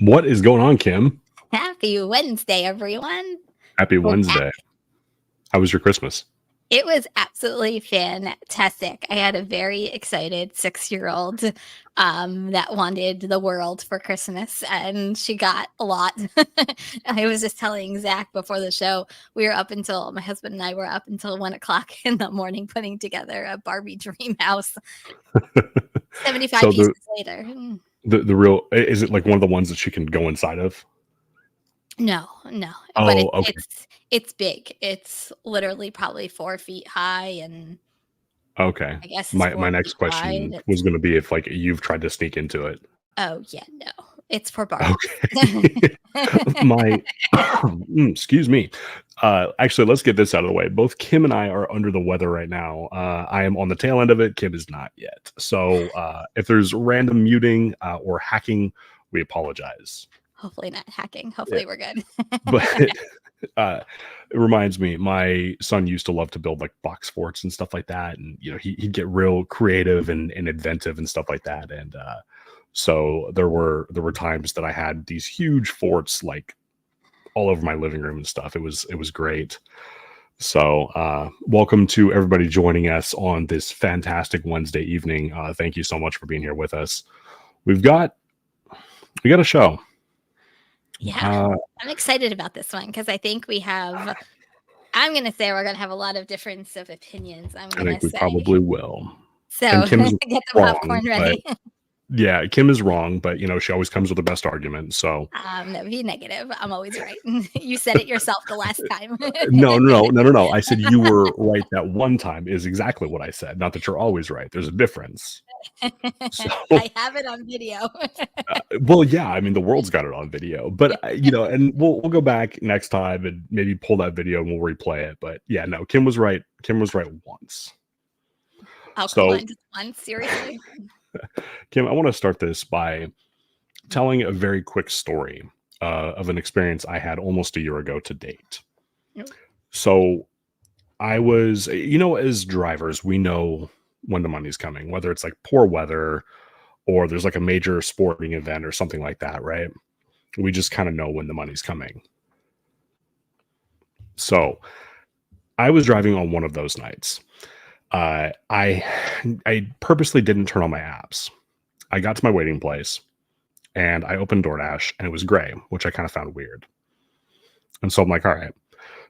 What is going on, Kim? Happy Wednesday, everyone. Happy We're Wednesday. back. How was your Christmas? It was absolutely fantastic. I had a very excited 6-year-old that wanted the world for Christmas, and she got a lot. I was just telling Zach before the show, my husband and I were up until 1 o'clock in the morning putting together a Barbie dream house. 75 So pieces later. the real, is it like one of the ones that she can go inside of? No, Oh, but okay. it's big. It's literally probably 4 feet high, and Okay. I guess it's My 4 next feet question wide. was going to be if like you've tried to sneak into it. Oh yeah, no, it's for Barbie. Okay. My excuse me. Actually, let's get this out of the way. Both Kim and I are under the weather right now. I am on the tail end of it. Kim is not yet. So if there's random muting or hacking, we apologize. Hopefully not hacking. Yeah. Hopefully we're good. But it reminds me, my son used to love to build like box forts and stuff like that, and he'd get real creative and inventive and stuff like that. And so there were times that I had these huge forts like all over my living room and stuff. It was great. So welcome to everybody joining us on this fantastic Wednesday evening. Thank you so much for being here with us. We got a show. Yeah, I'm excited about this one because I think I'm going to say we're going to have a lot of difference of opinions. I think we probably will. So And Kim's get the popcorn ready. Yeah, Kim is wrong, but she always comes with the best argument. So that would be negative. I'm always right. You said it yourself the last time. No. I said you were right that one time is exactly what I said. Not that you're always right. There's a difference. So, I have it on video. Well, yeah, I mean the world's got it on video, but and we'll go back next time and maybe pull that video and we'll replay it. But yeah, no, Kim was right. Kim was right once. Oh, come on, just once, seriously. Kim, I want to start this by telling a very quick story of an experience I had almost a year ago to date. Yep. So I was, as drivers, we know when the money's coming, whether it's like poor weather or there's like a major sporting event or something like that, right? We just kind of know when the money's coming. So I was driving on one of those nights. I purposely didn't turn on my apps. I got to my waiting place and I opened Doordash and it was gray, which I kind of found weird. And so I'm like, all right.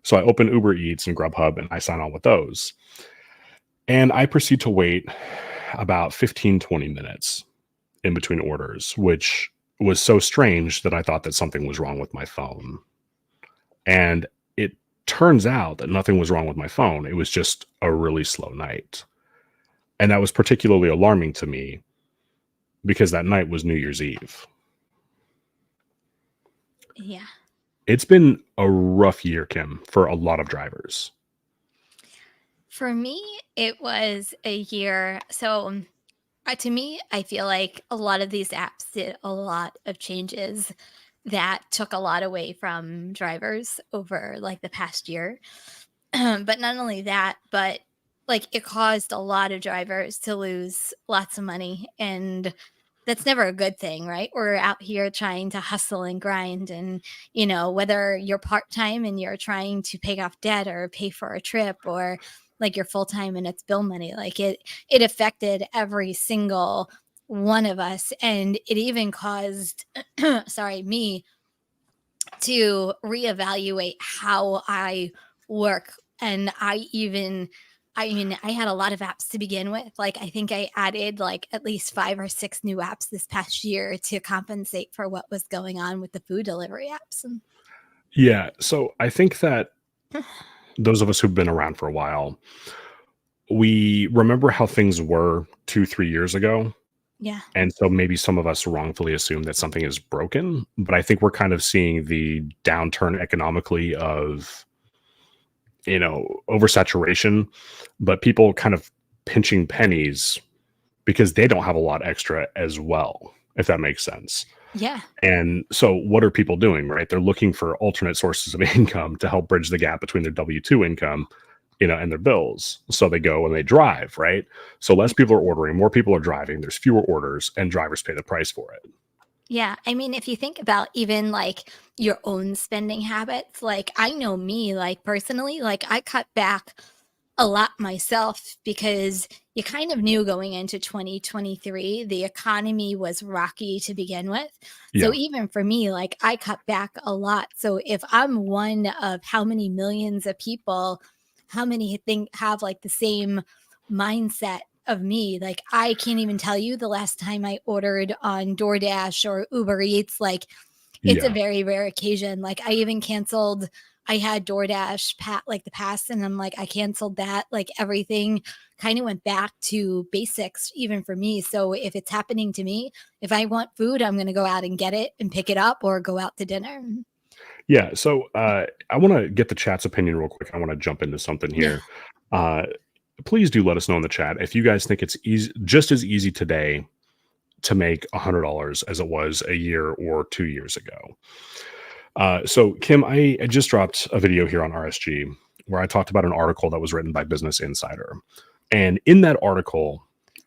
So I open Uber Eats and Grubhub and I sign on with those. And I proceed to wait about 15, 20 minutes in between orders, which was so strange that I thought that something was wrong with my phone. And it turns out that nothing was wrong with my phone. It was just a really slow night. And that was particularly alarming to me because that night was New Year's Eve. Yeah. It's been a rough year, Kim, for a lot of drivers. For me, it was a year. So to me, I feel like a lot of these apps did a lot of changes that took a lot away from drivers over like the past year. But not only that, but like it caused a lot of drivers to lose lots of money, and that's never a good thing, right? We're out here trying to hustle and grind, and whether you're part-time and you're trying to pay off debt or pay for a trip, or like you're full-time and it's bill money, like it affected every single one of us. And it even caused me to reevaluate how I work. And I had a lot of apps to begin with. Like, I think I added like at least 5 or 6 new apps this past year to compensate for what was going on with the food delivery apps. Yeah. So I think that those of us who've been around for a while, we remember how things were 2-3 years ago. Yeah. And so maybe some of us wrongfully assume that something is broken, but I think we're kind of seeing the downturn economically of, oversaturation, but people kind of pinching pennies because they don't have a lot extra as well, if that makes sense. Yeah. And so what are people doing, right? They're looking for alternate sources of income to help bridge the gap between their W-2 income, and their bills. So they go and they drive, right? So less people are ordering, more people are driving, there's fewer orders, and drivers pay the price for it. Yeah, I mean, if you think about even like your own spending habits, like I know me, like personally, like I cut back a lot myself because you kind of knew going into 2023 the economy was rocky to begin with. So Yeah. even for me, like I cut back a lot. So if I'm one of how many millions of people, how many think have like the same mindset of me, like I can't even tell you the last time I ordered on DoorDash or Uber Eats. Like it's a Yeah. very rare occasion. Like I even canceled, I had DoorDash like the past, and I'm like, I canceled that. Like everything kind of went back to basics, even for me. So if it's happening to me, if I want food, I'm going to go out and get it and pick it up or go out to dinner. Yeah. So I want to get the chat's opinion real quick. I want to jump into something Yeah. here. Uh, Please do let us know in the chat if you guys think it's easy, just as easy today to make $100 as it was a year or 2 years ago. So Kim, I just dropped a video here on RSG where I talked about an article that was written by Business Insider, and in that article,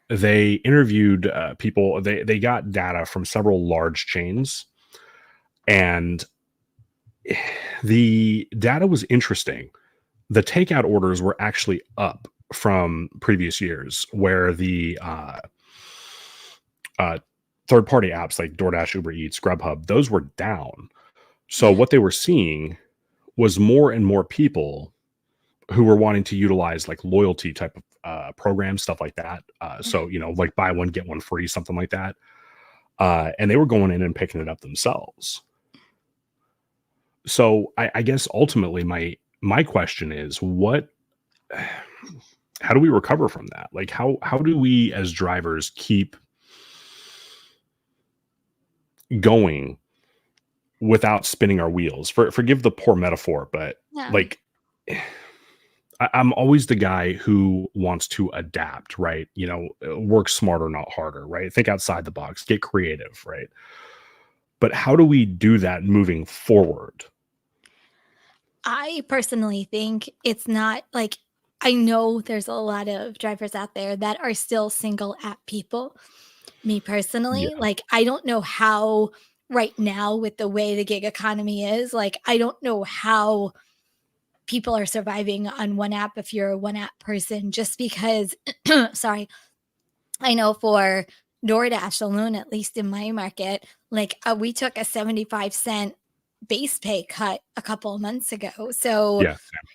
they interviewed people. They got data from several large chains, and the data was interesting. The takeout orders were actually up from previous years, where the uh, third party apps like DoorDash, Uber Eats, Grubhub, those were down. So Yeah. what they were seeing was more and more people who were wanting to utilize like loyalty type of programs, stuff like that. So, like buy one, get one free, something like that. And they were going in and picking it up themselves. So I guess ultimately my question is how do we recover from that? Like how do we as drivers keep going without spinning our wheels? Forgive the poor metaphor, but Yeah. like I'm always the guy who wants to adapt, right? Work smarter, not harder, right? Think outside the box, get creative, right? But how do we do that moving forward? I personally think it's not like, I know there's a lot of drivers out there that are still single app people. Me personally, Yeah, like, I don't know how right now with the way the gig economy is, like, I don't know how people are surviving on one app if you're a one app person just because sorry, I know for DoorDash alone, at least in my market, like, we took a 75-cent base pay cut a couple of months ago. So,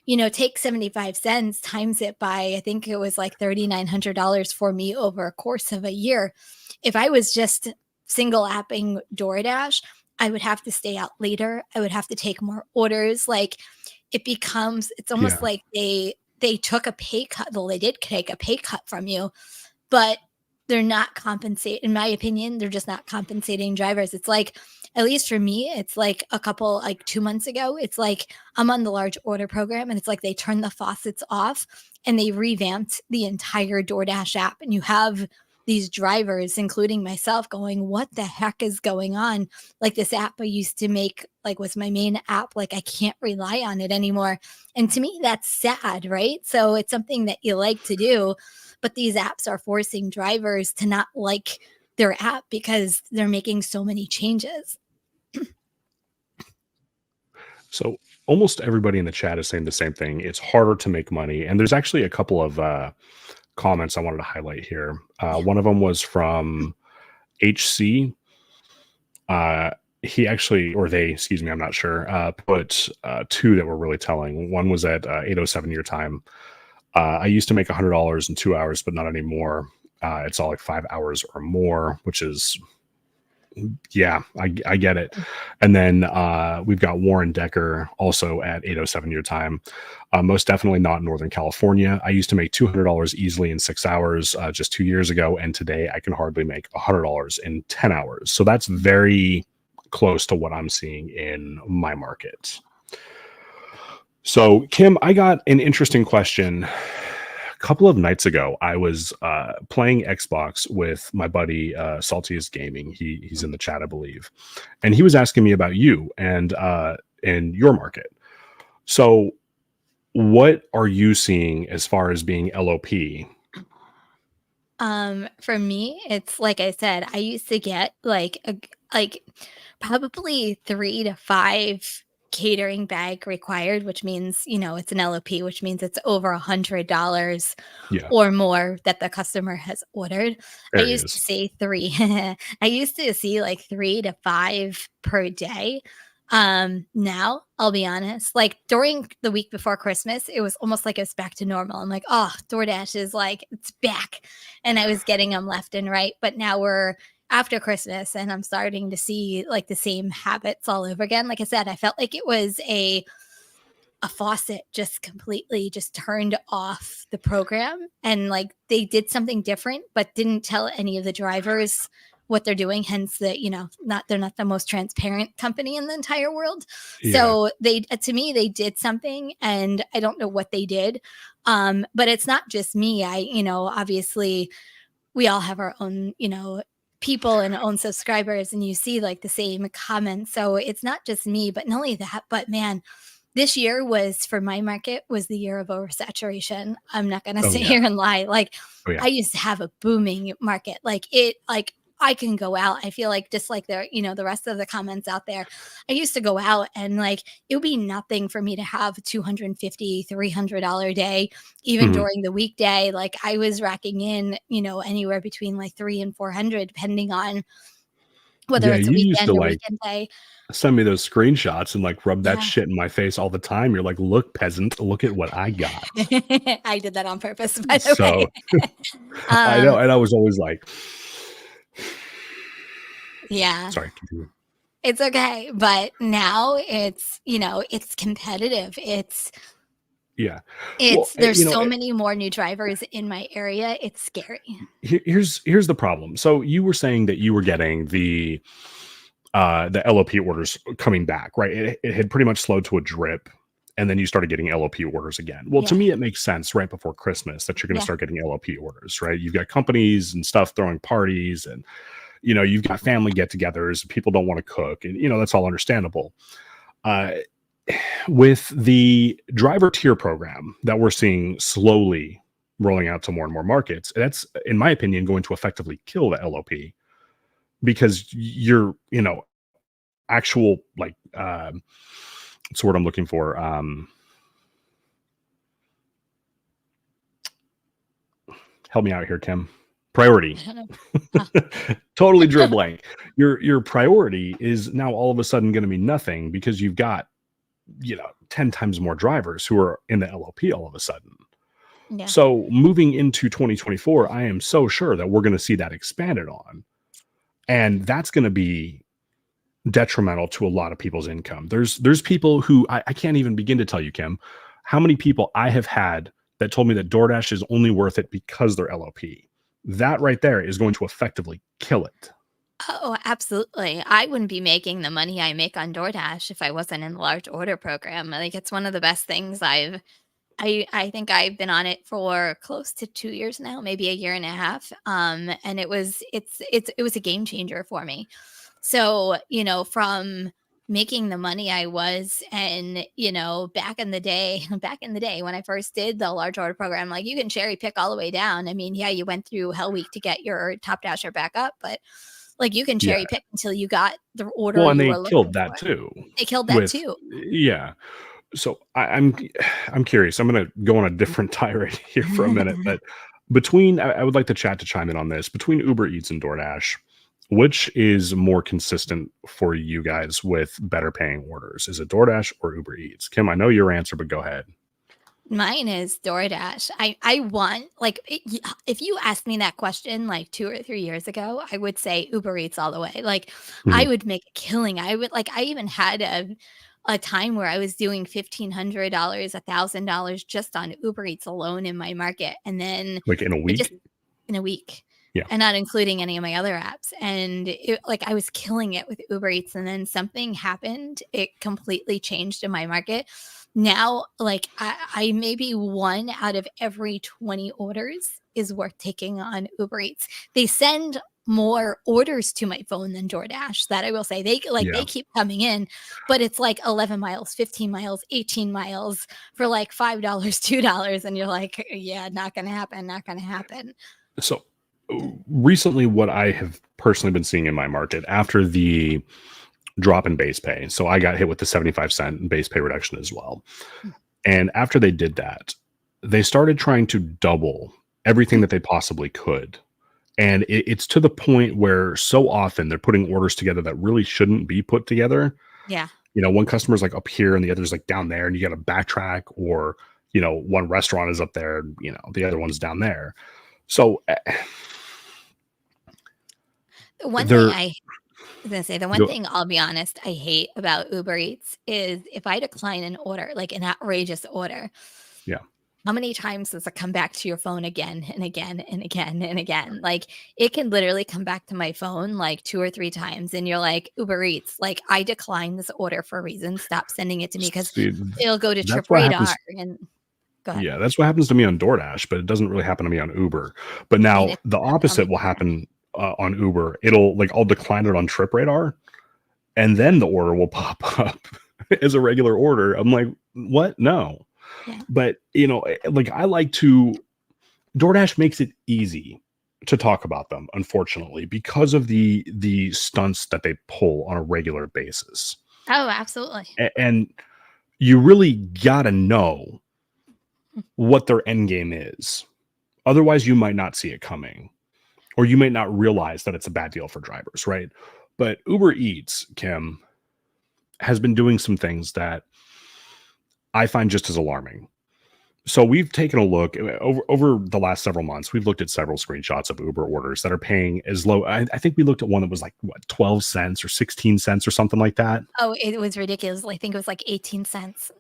yeah, take 75 cents, times it by, I think it was like $3,900 for me over a course of a year. If I was just single apping DoorDash, I would have to stay out later. I would have to take more orders. Like it's almost yeah, like they took a pay cut. Well, they did take a pay cut from you, but they're not compensating. In my opinion, they're just not compensating drivers. It's like, at least for me, it's like a couple, like 2 months ago, it's like I'm on the large order program and it's like they turned the faucets off and they revamped the entire DoorDash app. And you have these drivers, including myself, going, what the heck is going on? Like this app I used to make, like was my main app. Like I can't rely on it anymore. And to me, that's sad, right? So it's something that you like to do, but these apps are forcing drivers to not like their app because they're making so many changes. so almost everybody in the chat is saying the same thing. It's harder to make money, and there's actually a couple of comments I wanted to highlight here. Yeah. One of them was from HC. uh he actually, or they, excuse me, I'm not sure, put two that were really telling. One was at 8:07 your time. I used to make $100 in 2 hours, but not anymore. It's all like 5 hours or more, which is, yeah, I get it. And then we've got Warren Decker also at 8:07 your time. Most definitely not in Northern California. I used to make $200 easily in 6 hours just 2 years ago, and today I can hardly make $100 in 10 hours. So that's very close to what I'm seeing in my market. So, Kim, I got an interesting question. A couple of nights ago, I was playing Xbox with my buddy Saltiest Gaming. He's in the chat, I believe, and he was asking me about you and your market. So, what are you seeing as far as being LOP? For me, it's like I said, I used to get like like probably 3 to 5 catering bag required, which means, it's an LOP, which means it's over $100 Yeah, or more that the customer has ordered. I there he used to is. see 3. I used to see like 3 to 5 per day. Now, I'll be honest, like during the week before Christmas, it was almost like it's back to normal. I'm like, "Oh, DoorDash is like it's back." And I was getting them left and right, but now we're after Christmas and I'm starting to see like the same habits all over again. Like I said, I felt like it was a faucet just completely just turned off the program, and like they did something different but didn't tell any of the drivers what they're doing, hence they're not the most transparent company in the entire world. Yeah. So they to me they did something, and I don't know what they did. But it's not just me. Obviously we all have our own, people and own subscribers, and you see like the same comments. So it's not just me, but not only that, but man, this year was for my market was the year of oversaturation. I'm not gonna Oh, sit yeah. here and lie. Like Oh, yeah. I used to have a booming market. Like I can go out. I feel like just like the rest of the comments out there. I used to go out and like it would be nothing for me to have a $250, $300 day, even Mhm. during the weekday. Like I was racking in, anywhere between like 300 and 400, depending on whether Yeah, it's a you used to, weekend or like, weekend day. send me those screenshots and, like, rub that Yeah. shit in my face all the time. You're like, "Look, peasant, look at what I got." I did that on purpose, by the So, way. I Um, know, and I was always like yeah, sorry, continue. it's okay, but now it's competitive. It's Yeah. Well, it's there's you know, so many more new drivers in my area, it's scary. here's the problem. So you were saying that you were getting the LOP orders coming back, right? It had pretty much slowed to a drip, and then you started getting LOP orders again. Well, to Yeah, me, it makes sense right before Christmas that you're going to yeah, start getting LOP orders, right? You've got companies and stuff throwing parties, and you've got family get-togethers. People don't want to cook, and that's all understandable. Uh, with the driver tier program that we're seeing slowly rolling out to more and more markets, that's, in my opinion, going to effectively kill the LOP because you're, actual like what's the word I'm looking for? Help me out here, Kim. Priority. I don't know. Huh. Totally drew a blank. Your priority is now all of a sudden going to be nothing because you've got 10 times more drivers who are in the LLP all of a sudden. Yeah. So moving into 2024, I am so sure that we're going to see that expanded on. And that's going to be detrimental to a lot of people's income. There's people who I can't even begin to tell you, Kim, how many people I have had that told me that DoorDash is only worth it because they're LLP. That right there is going to effectively kill it. Oh, absolutely. I wouldn't be making the money I make on DoorDash if I wasn't in the large order program. I think it's one of the best things I think I've been on it for close to 2 years now, maybe a year and a half. And it was a game changer for me. So, from making the money I was, and, back in the day back in the day when I first did the large order program, like, you can cherry pick all the way down. I mean, yeah, you went through Hell Week to get your top dasher back up, but, like, you can Yeah. cherry pick until you got the order Well, and you they were looking killed that for. too They killed that with too. yeah. So I'm curious. I'm going to go on a different tirade here for a minute, but I would like the chat to chime in on this. Between Uber Eats and DoorDash, which is more consistent for you guys with better paying orders? Is it DoorDash or Uber Eats? Kim, I know your answer, but go ahead. Mine is DoorDash. I want like if you asked me that question like 2 or 3 years ago, I would say Uber Eats all the way. Like I Mhm. would make a killing. I even had a time where I was doing $1,500, $1,000 just on Uber Eats alone in my market, and then Like in a it just week? in a week, Yeah. and not including any of my other apps. And I was killing it with Uber Eats, and then something happened. It completely changed in my market. Now, like I maybe one out of every 20 orders is worth taking on Uber Eats. They send more orders to my phone than DoorDash. That I will say. They Yeah. keep coming in, but it's like 11 miles, 15 miles, 18 miles for like $5, $2, and you're like, yeah, not gonna happen, not gonna happen. So recently, what I have personally been seeing in my market after the drop in base pay. So I got hit with the 75-cent base pay reduction as well. And after they did that, they started trying to double everything that they possibly could. And it's to the point where so often they're putting orders together that really shouldn't be put together. Yeah. One customer's like up here and the other's like down there, and you got to backtrack, or, one restaurant is up there, the other one's down there. So The one thing they're I was gonna say, the one thing I'll be honest, I hate about Uber Eats is if I decline an order, like an outrageous order, yeah. how many times does it come back to your phone again and again and again and again? Like, it can literally come back to my phone like 2 or 3 times, and you're like, "Uber Eats, like, I declined this order for a reason. Stop sending it to me because See, it'll go to that's Trip what Radar." happens. And go ahead. Yeah, that's what happens to me on DoorDash, but it doesn't really happen to me on Uber. But I mean, now it the doesn't happen on opposite me will either. happen on Uber. It'll like I'll decline it on TripRadar, and then the order will pop up as a regular order. I'm like, what? No. Yeah. But like I like to. DoorDash makes it easy to talk about them, unfortunately, because of the stunts that they pull on a regular basis, Oh, absolutely. and you really gotta know what their end game is. Otherwise, you might not see it coming, or you might not realize that it's a bad deal for drivers, right? But Uber Eats, Kim, has been doing some things that I find just as alarming. So we've taken a look over the last several months. We've looked at several screenshots of Uber orders that are paying as low. I think we looked at one that was like what 12 cents or 16 cents or something like that. Oh, it was ridiculous. I think it was like 18 cents.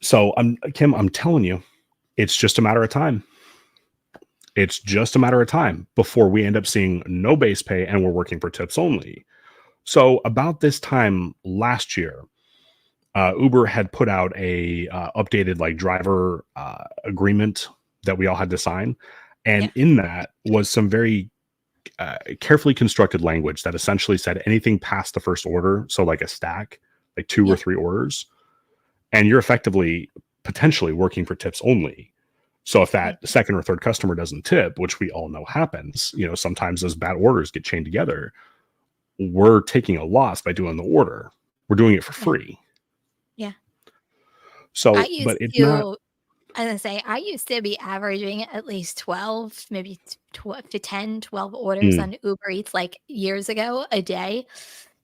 So I'm telling you, it's just a matter of time. It's just a matter of time before we end up seeing no base pay and we're working for tips only. So about this time last year, Uber had put out a updated like driver agreement that we all had to sign, and Yeah. in that was some very carefully constructed language that essentially said anything past the first order, so like a stack, like 2 or Yeah. 3 orders, and you're effectively potentially working for tips only. So if Mm. that second or third customer doesn't tip, which we all know happens, sometimes those bad orders get chained together. We're taking a loss by doing the order. We're doing it for Yeah. free. Yeah. I So, used but it's not. to I was gonna say, I used to be averaging at least 12, maybe 12 to 10, 12 orders Mm, on Uber Eats, like, years ago, a day.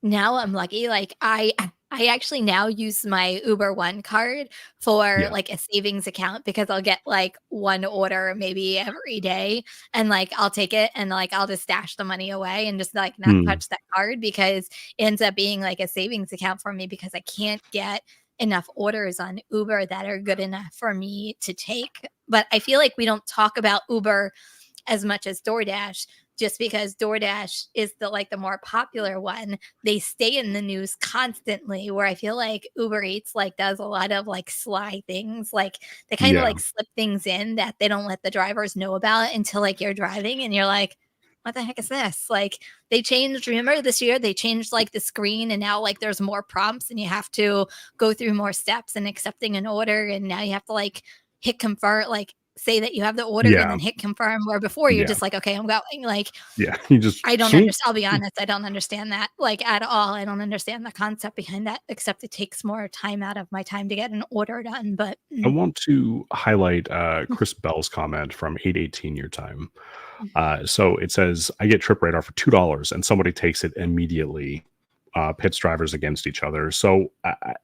Now I'm lucky, like, I actually now use my Uber One card for, yeah. like, a savings account because I'll get, like, 1 order maybe every day, and, like, I'll take it and, like, I'll just stash the money away and just, like, not Mm, touch that card because it ends up being, like, a savings account for me because I can't get enough orders on Uber that are good enough for me to take. But I feel like we don't talk about Uber as much as DoorDash just because DoorDash is the more popular one. They stay in the news constantly where I feel like Uber Eats like does a lot of like sly things. Like they kind of yeah. like slip things in that they don't let the drivers know about until like you're driving and you're like, what the heck is this? Like they changed, remember this year they changed like the screen and now like there's more prompts and you have to go through more steps in accepting an order and now you have to like hit confirm, like say that you have the order and Yeah. then hit confirm where before you're Yeah. just like, okay, I'm going. Like Yeah. You just I don't shink. understand. I'll be honest, I don't understand that like at all. I don't understand the concept behind that, except it takes more time out of my time to get an order done. But I want to highlight Chris Bell's comment from 818 your time. So it says, I get Trip Radar for $2 and somebody takes it immediately, pits drivers against each other. So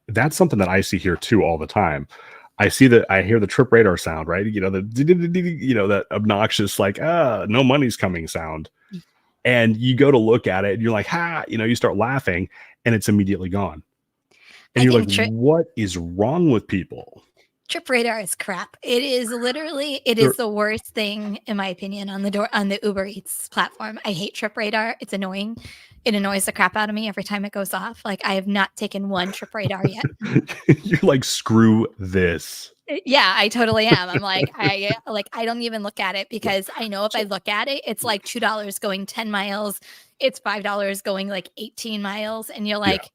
that's something that I see here too all the time. I hear the Trip Radar sound, right? That obnoxious, like, no money's coming sound. And you go to look at it and you're like, ha, you start laughing and it's immediately gone. And I you're like, think what is wrong with people? Trip Radar is crap. It is literally it They're is the worst thing in my opinion on the Uber Eats platform. I hate Trip Radar. It's annoying. It annoys the crap out of me every time it goes off. Like I have not taken one Trip Radar yet. you're like, screw this. Yeah, I totally am. I'm like, I don't even look at it because I know if I So look at it, it's like $2 going 10 miles. It's $5 going like 18 miles. And you're yeah. like,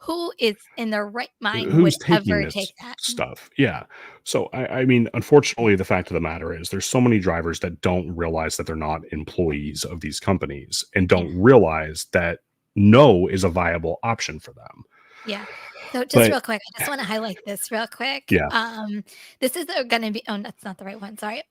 who is in their right mind would Who's taking ever this take that? stuff? Yeah. So I mean, unfortunately, the fact of the matter is there's so many drivers that don't realize that they're not employees of these companies and Yeah. don't realize that no is a viable option for them. Yeah. So just But real quick, I just want to highlight this real quick. yeah, This is going to be, oh, that's not the right one. Sorry.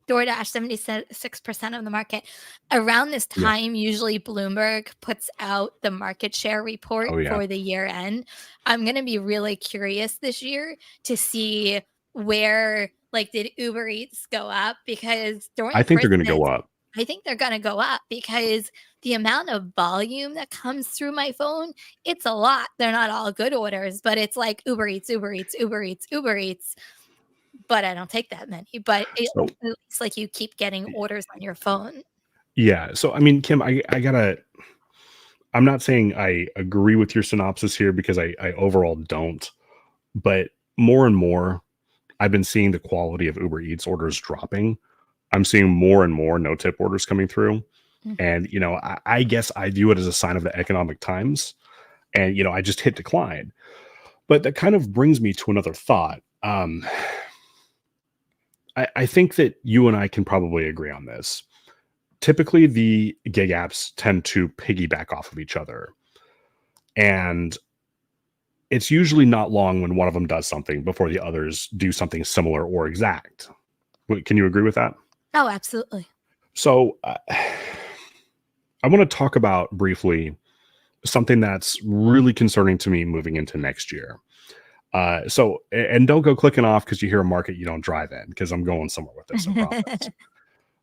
DoorDash, 76% of the market. Around this yeah. time, usually Bloomberg puts out the market share report Oh yeah. for the year end. I'm going to be really curious this year to see where, like, did Uber Eats go up? Because I during think they're gonna go Christmas, up. I think they're going to go up because the amount of volume that comes through my phone, it's a lot. They're not all good orders, but it's like Uber Eats, Uber Eats, Uber Eats, Uber Eats. But I don't take that many. But So at least like you keep getting orders on your phone. yeah. So I mean, Kim, I gotta I'm not saying I agree with your synopsis here because I overall don't, but more and more I've been seeing the quality of Uber Eats orders dropping. I'm seeing more and more no tip orders coming through. Mm. And, I guess I view it as a sign of the economic times. And, I just hit decline. But that kind of brings me to another thought. I think that you and I can probably agree on this. Typically, the gig apps tend to piggyback off of each other. And it's usually not long when one of them does something before the others do something similar or exact. Can you agree with that? Oh, absolutely. So, I want to talk about briefly something that's really concerning to me moving into next year. And don't go clicking off because you hear a market you don't drive in, because I'm going somewhere with this, I promise.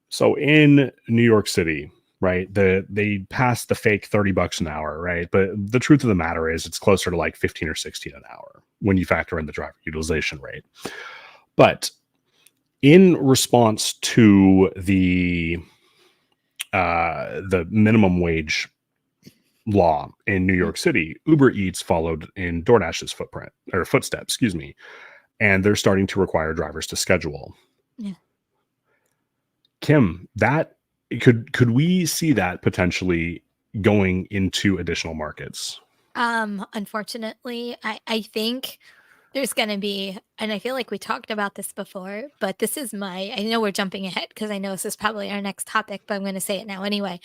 So in New York City, right, they passed the fake $30 an hour, right? But the truth of the matter is it's closer to like 15 or 16 an hour when you factor in the driver utilization rate. But in response to the minimum wage law in New Mm, York City, Uber Eats followed in DoorDash's footsteps, excuse me, and they're starting to require drivers to schedule. yeah. Kim, that could we see that potentially going into additional markets? Unfortunately, I think there's gonna be, and I feel like we talked about this before, but this is my, I know we're jumping ahead because I know this is probably our next topic, but I'm gonna say it now anyway.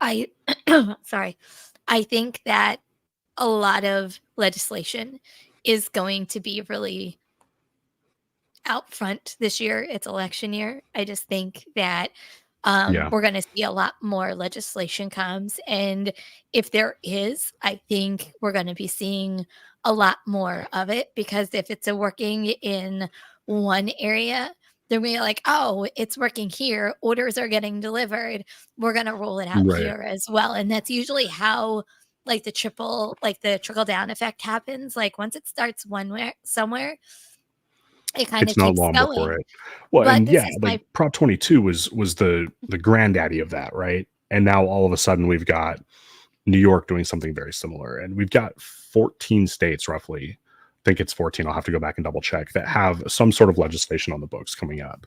I sorry. I think that a lot of legislation is going to be really out front this year. It's election year. I just think that Yeah, we're going to see a lot more legislation comes. And if there is, I think we're going to be seeing a lot more of it because if it's a working in one area, they're going to be like, oh, it's working here. Orders are getting delivered. We're going to roll it out right. here as well. And that's usually how like the trickle down effect happens. Like once it starts one where somewhere, it kind It's of not keeps long before going. it. Well, But and this yeah, is like my Prop 22 was the granddaddy of that, right? And now all of a sudden we've got New York doing something very similar, and we've got 14 states roughly. I think it's 14. I'll have to go back and double check that have some sort of legislation on the books coming up.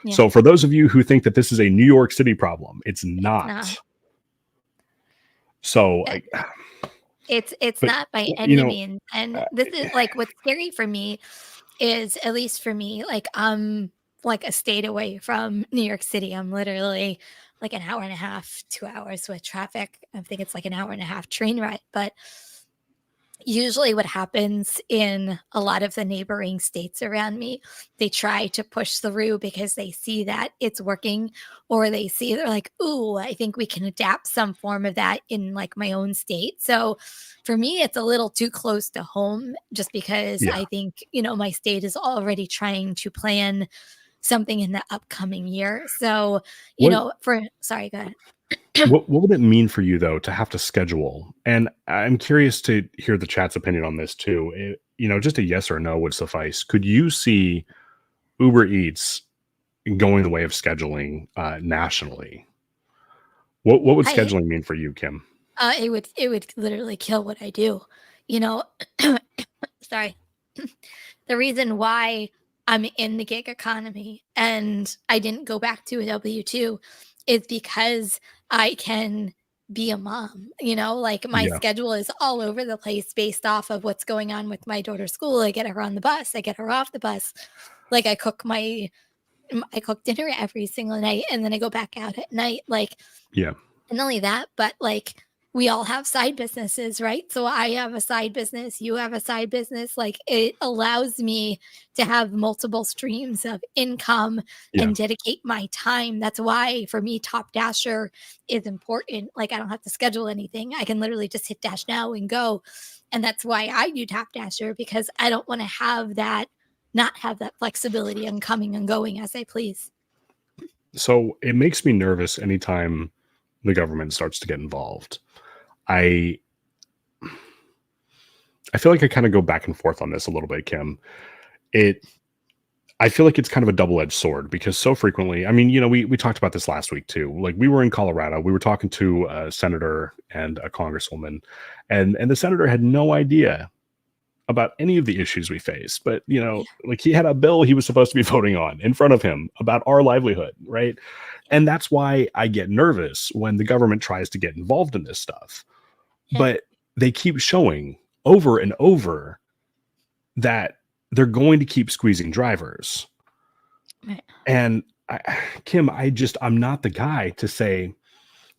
yeah, So for those of you who think that this is a New York City problem, it's it's not. not. So, Uh, I, it's but not by you any know, means, and uh, this is, like, what's scary for me is, at least for me, like, I'm, like, a state away from New York City. I'm literally, like, an hour and a half, 2 hours with traffic. I think it's, like, an hour and a half train ride, but usually what happens in a lot of the neighboring states around me, they try to push through because they see that it's working, or they see, they're like, ooh, I think we can adapt some form of that in like my own state. So for me, it's a little too close to home just because yeah. I think, my state is already trying to plan something in the upcoming year. So, What sorry, go ahead. what would it mean for you though to have to schedule? And I'm curious to hear the chat's opinion on this too. Just a yes or no would suffice. Could you see Uber Eats going the way of scheduling nationally? What would I scheduling mean for you, Kim? it would literally kill what I do. You know, sorry. The reason why I'm in the gig economy and I didn't go back to a W-2 is because I can be a mom, like my Yeah. schedule is all over the place based off of what's going on with my daughter's school. I get her on the bus, I get her off the bus. Like I cook dinner every single night and then I go back out at night. Like, Yeah. and not only that, but like we all have side businesses, right? So I have a side business, you have a side business. Like it allows me to have multiple streams of income Yeah. and dedicate my time. That's why for me, Top Dasher is important. Like I don't have to schedule anything. I can literally just hit dash now and go. And that's why I do Top Dasher because I don't want to not have that flexibility and coming and going as I please. So it makes me nervous anytime the government starts to get involved. I I feel like I kind of go back and forth on this a little bit, Kim. It I feel like it's kind of a double-edged sword because so frequently, I mean, we talked about this last week too. Like we were in Colorado, we were talking to a senator and a congresswoman, and the senator had no idea about any of the issues we face. But Yeah. like he had a bill he was supposed to be voting on in front of him about our livelihood, right? And that's why I get nervous when the government tries to get involved in this stuff. Yeah. But they keep showing over and over that they're going to keep squeezing drivers. Right. And Kim, I'm not the guy to say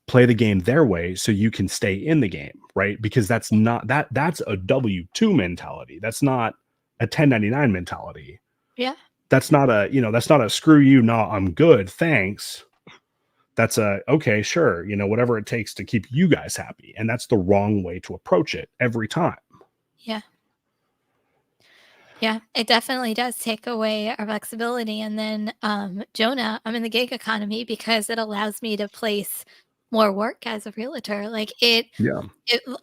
play the game their way so you can stay in the game, right? Because that's not that's a W-2 mentality. That's not a 1099 mentality. Yeah. That's not a screw you, no, I'm good, thanks. That's a okay, sure, whatever it takes to keep you guys happy. And that's the wrong way to approach it every time. Yeah. Yeah, it definitely does take away our flexibility. And then, Jonah, I'm in the gig economy because it allows me to place more work as a realtor. Like Yeah.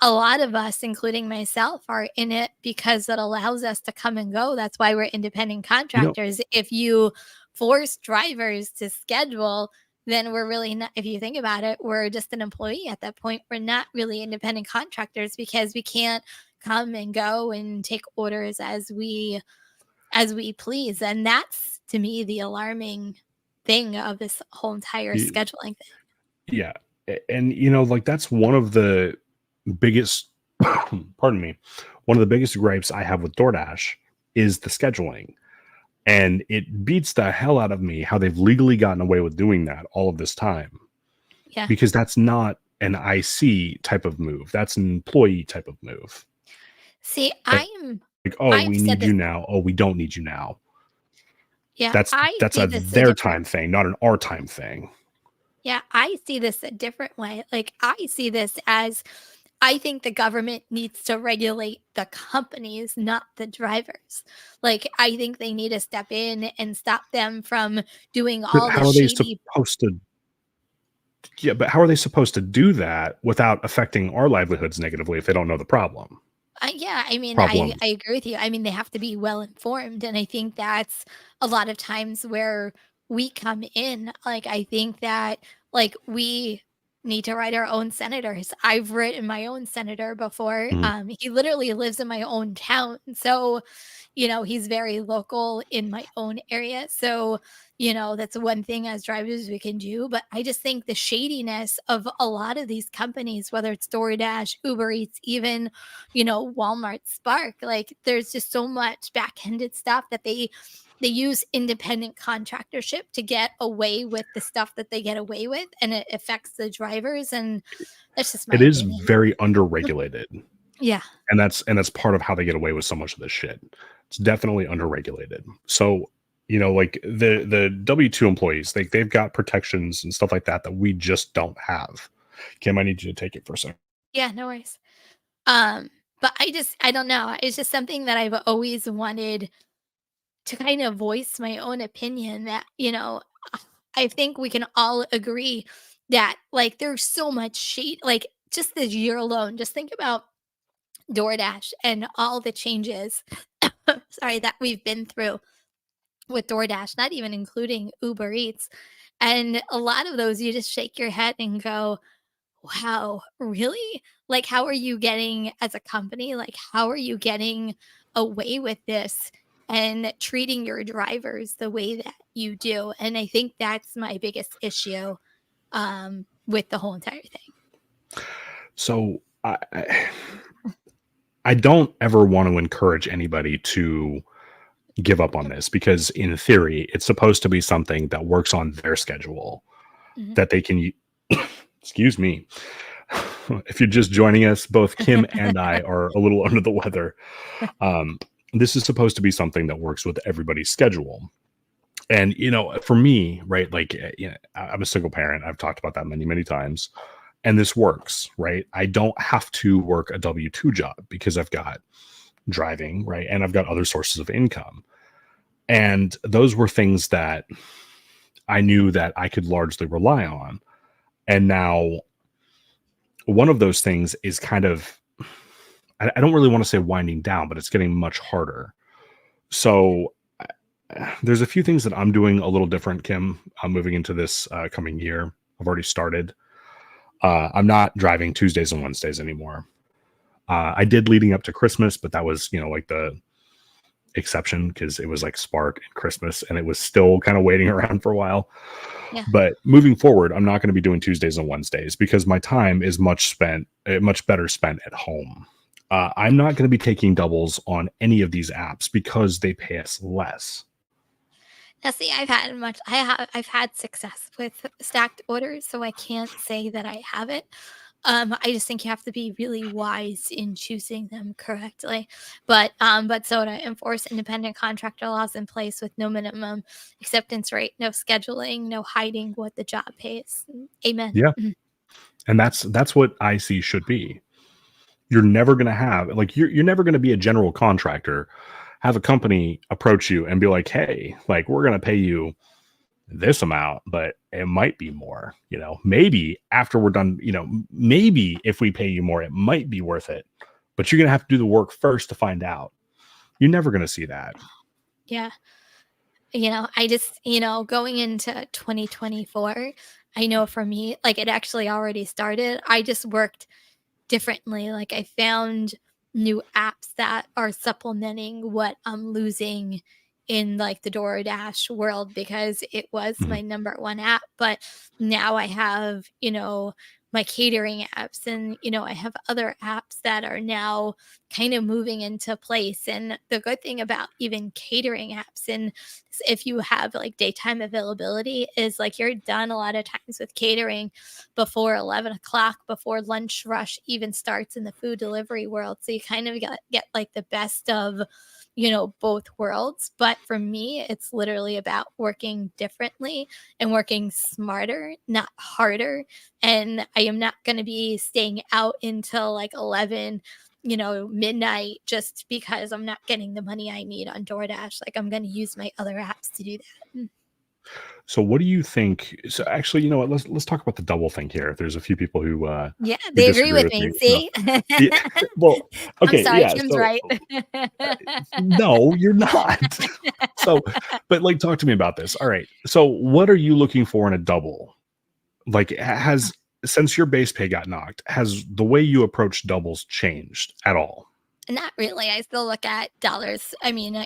a lot of us, including myself, are in it because it allows us to come and go. That's why we're independent You know, contractors. If you force drivers to schedule, then we're really not, if you think about it, we're just an employee at that point. We're not really independent contractors because we can't come and go and take orders as we please. And that's to me the alarming thing of this whole entire y- scheduling thing. yeah. And like that's one of the biggest pardon me, one of the biggest gripes I have with DoorDash is the scheduling. And it beats the hell out of me how they've legally gotten away with doing that all of this time. Yeah. Because that's not an IC type of move. That's an employee type of move. See, Like, oh, I've we said need this. you now. Oh, we don't need you now. Yeah, That's I that's see a this a their different time thing, not an our time thing. yeah, I see this a different way. Like I see this as I think the government needs to regulate the companies, not the drivers. Like I think they need to step in and stop them from doing But all the how are they shady. supposed to yeah, but how are they supposed to do that without affecting our livelihoods negatively if they don't know the problem? Yeah, I mean, Problems. I agree with you. I mean, they have to be well informed, and I think that's a lot of times where we come in. Like, I think that like we need to write our own senators. I've written my own senator before. Mhm. He literally lives in my own town, so he's very local in my own area. So that's one thing as drivers we can do. But I just think the shadiness of a lot of these companies, whether it's DoorDash, Uber Eats, even Walmart Spark. Like there's just so much back-ended stuff that they use independent contractorship to get away with the stuff that they get away with, and it affects the drivers. And that's just my It is opinion. very underregulated. Yeah. And that's part of how they get away with so much of this shit. It's definitely underregulated. So, like the W-2 employees, they've got protections and stuff like that that we just don't have. Kim, I need you to take it for a second. Yeah, no worries. Um, but I don't know. It's just something that I've always wanted to kind of voice my own opinion that, I think we can all agree that like there's so much shade, like just this year alone, just think about DoorDash and all the changes, sorry, that we've been through with DoorDash, not even including Uber Eats. And a lot of those, you just shake your head and go, wow, really? Like, how are you getting as a company? Like, how are you getting away with this and treating your drivers the way that you do? And I think that's my biggest issue with the whole entire thing. So I don't ever want to encourage anybody to give up on this because in theory, it's supposed to be something that works on their schedule Mhm. that they can excuse me. If you're just joining us, both Kim and I are a little under the weather. Um, this is supposed to be something that works with everybody's schedule. And, for me, right, like, I'm a single parent. I've talked about that many, many times. And this works, right? I don't have to work a W 2 job because I've got driving, right? And I've got other sources of income. And those were things that I knew that I could largely rely on. And now one of those things is kind of, I don't really want to say winding down, but it's getting much harder. So there's a few things that I'm doing a little different, Kim. I'm moving into this coming year. I've already started. I'm not driving Tuesdays and Wednesdays anymore. I did leading up to Christmas, but that was, like the exception because it was like Spark and Christmas and it was still kind of waiting around for a while. Yeah. But moving forward, I'm not going to be doing Tuesdays and Wednesdays because my time is much better spent at home. I'm not going to be taking doubles on any of these apps because they pay us less. Now, see, I've had success with stacked orders, so I can't say that I haven't. I just think you have to be really wise in choosing them correctly. But so to enforce independent contractor laws in place with no minimum acceptance rate, no scheduling, no hiding what the job pays. Amen. Yeah. Mhm. And that's what I see should be. You're never going to have like you're never going to be a general contractor, have a company approach you and be like, "Hey, like we're going to pay you this amount, but it might be more, maybe after we're done, maybe if we pay you more, it might be worth it, but you're going to have to do the work first to find out." You're never going to see that. Yeah. I just, going into 2024, I know for me, like it actually already started. I just worked differently. Like I found new apps that are supplementing what I'm losing in like the DoorDash world because it was Mhm. my number one app. But now I have, my catering apps and, I have other apps that are now kind of moving into place. And the good thing about even catering apps and if you have like daytime availability is like you're done a lot of times with catering before 11 o'clock, before lunch rush even starts in the food delivery world. So you kind of get like the best of, both worlds. But for me, it's literally about working differently and working smarter, not harder. And I am not going to be staying out until like 11 midnight just because I'm not getting the money I need on DoorDash. Like I'm going to use my other apps to do that. So what do you think? So actually, you know what? Let's talk about the double thing here. There's a few people Yeah, who they agree disagree with with me. me. No. See? Yeah, well, I'm okay, sorry, yeah. Kim's So right. no, you're not. So, but like, talk to me about this. All right. So, what are you looking for in a double? Like, has since your base pay got knocked, has the way you approach doubles changed at all? Not really. I still look at dollars. I mean,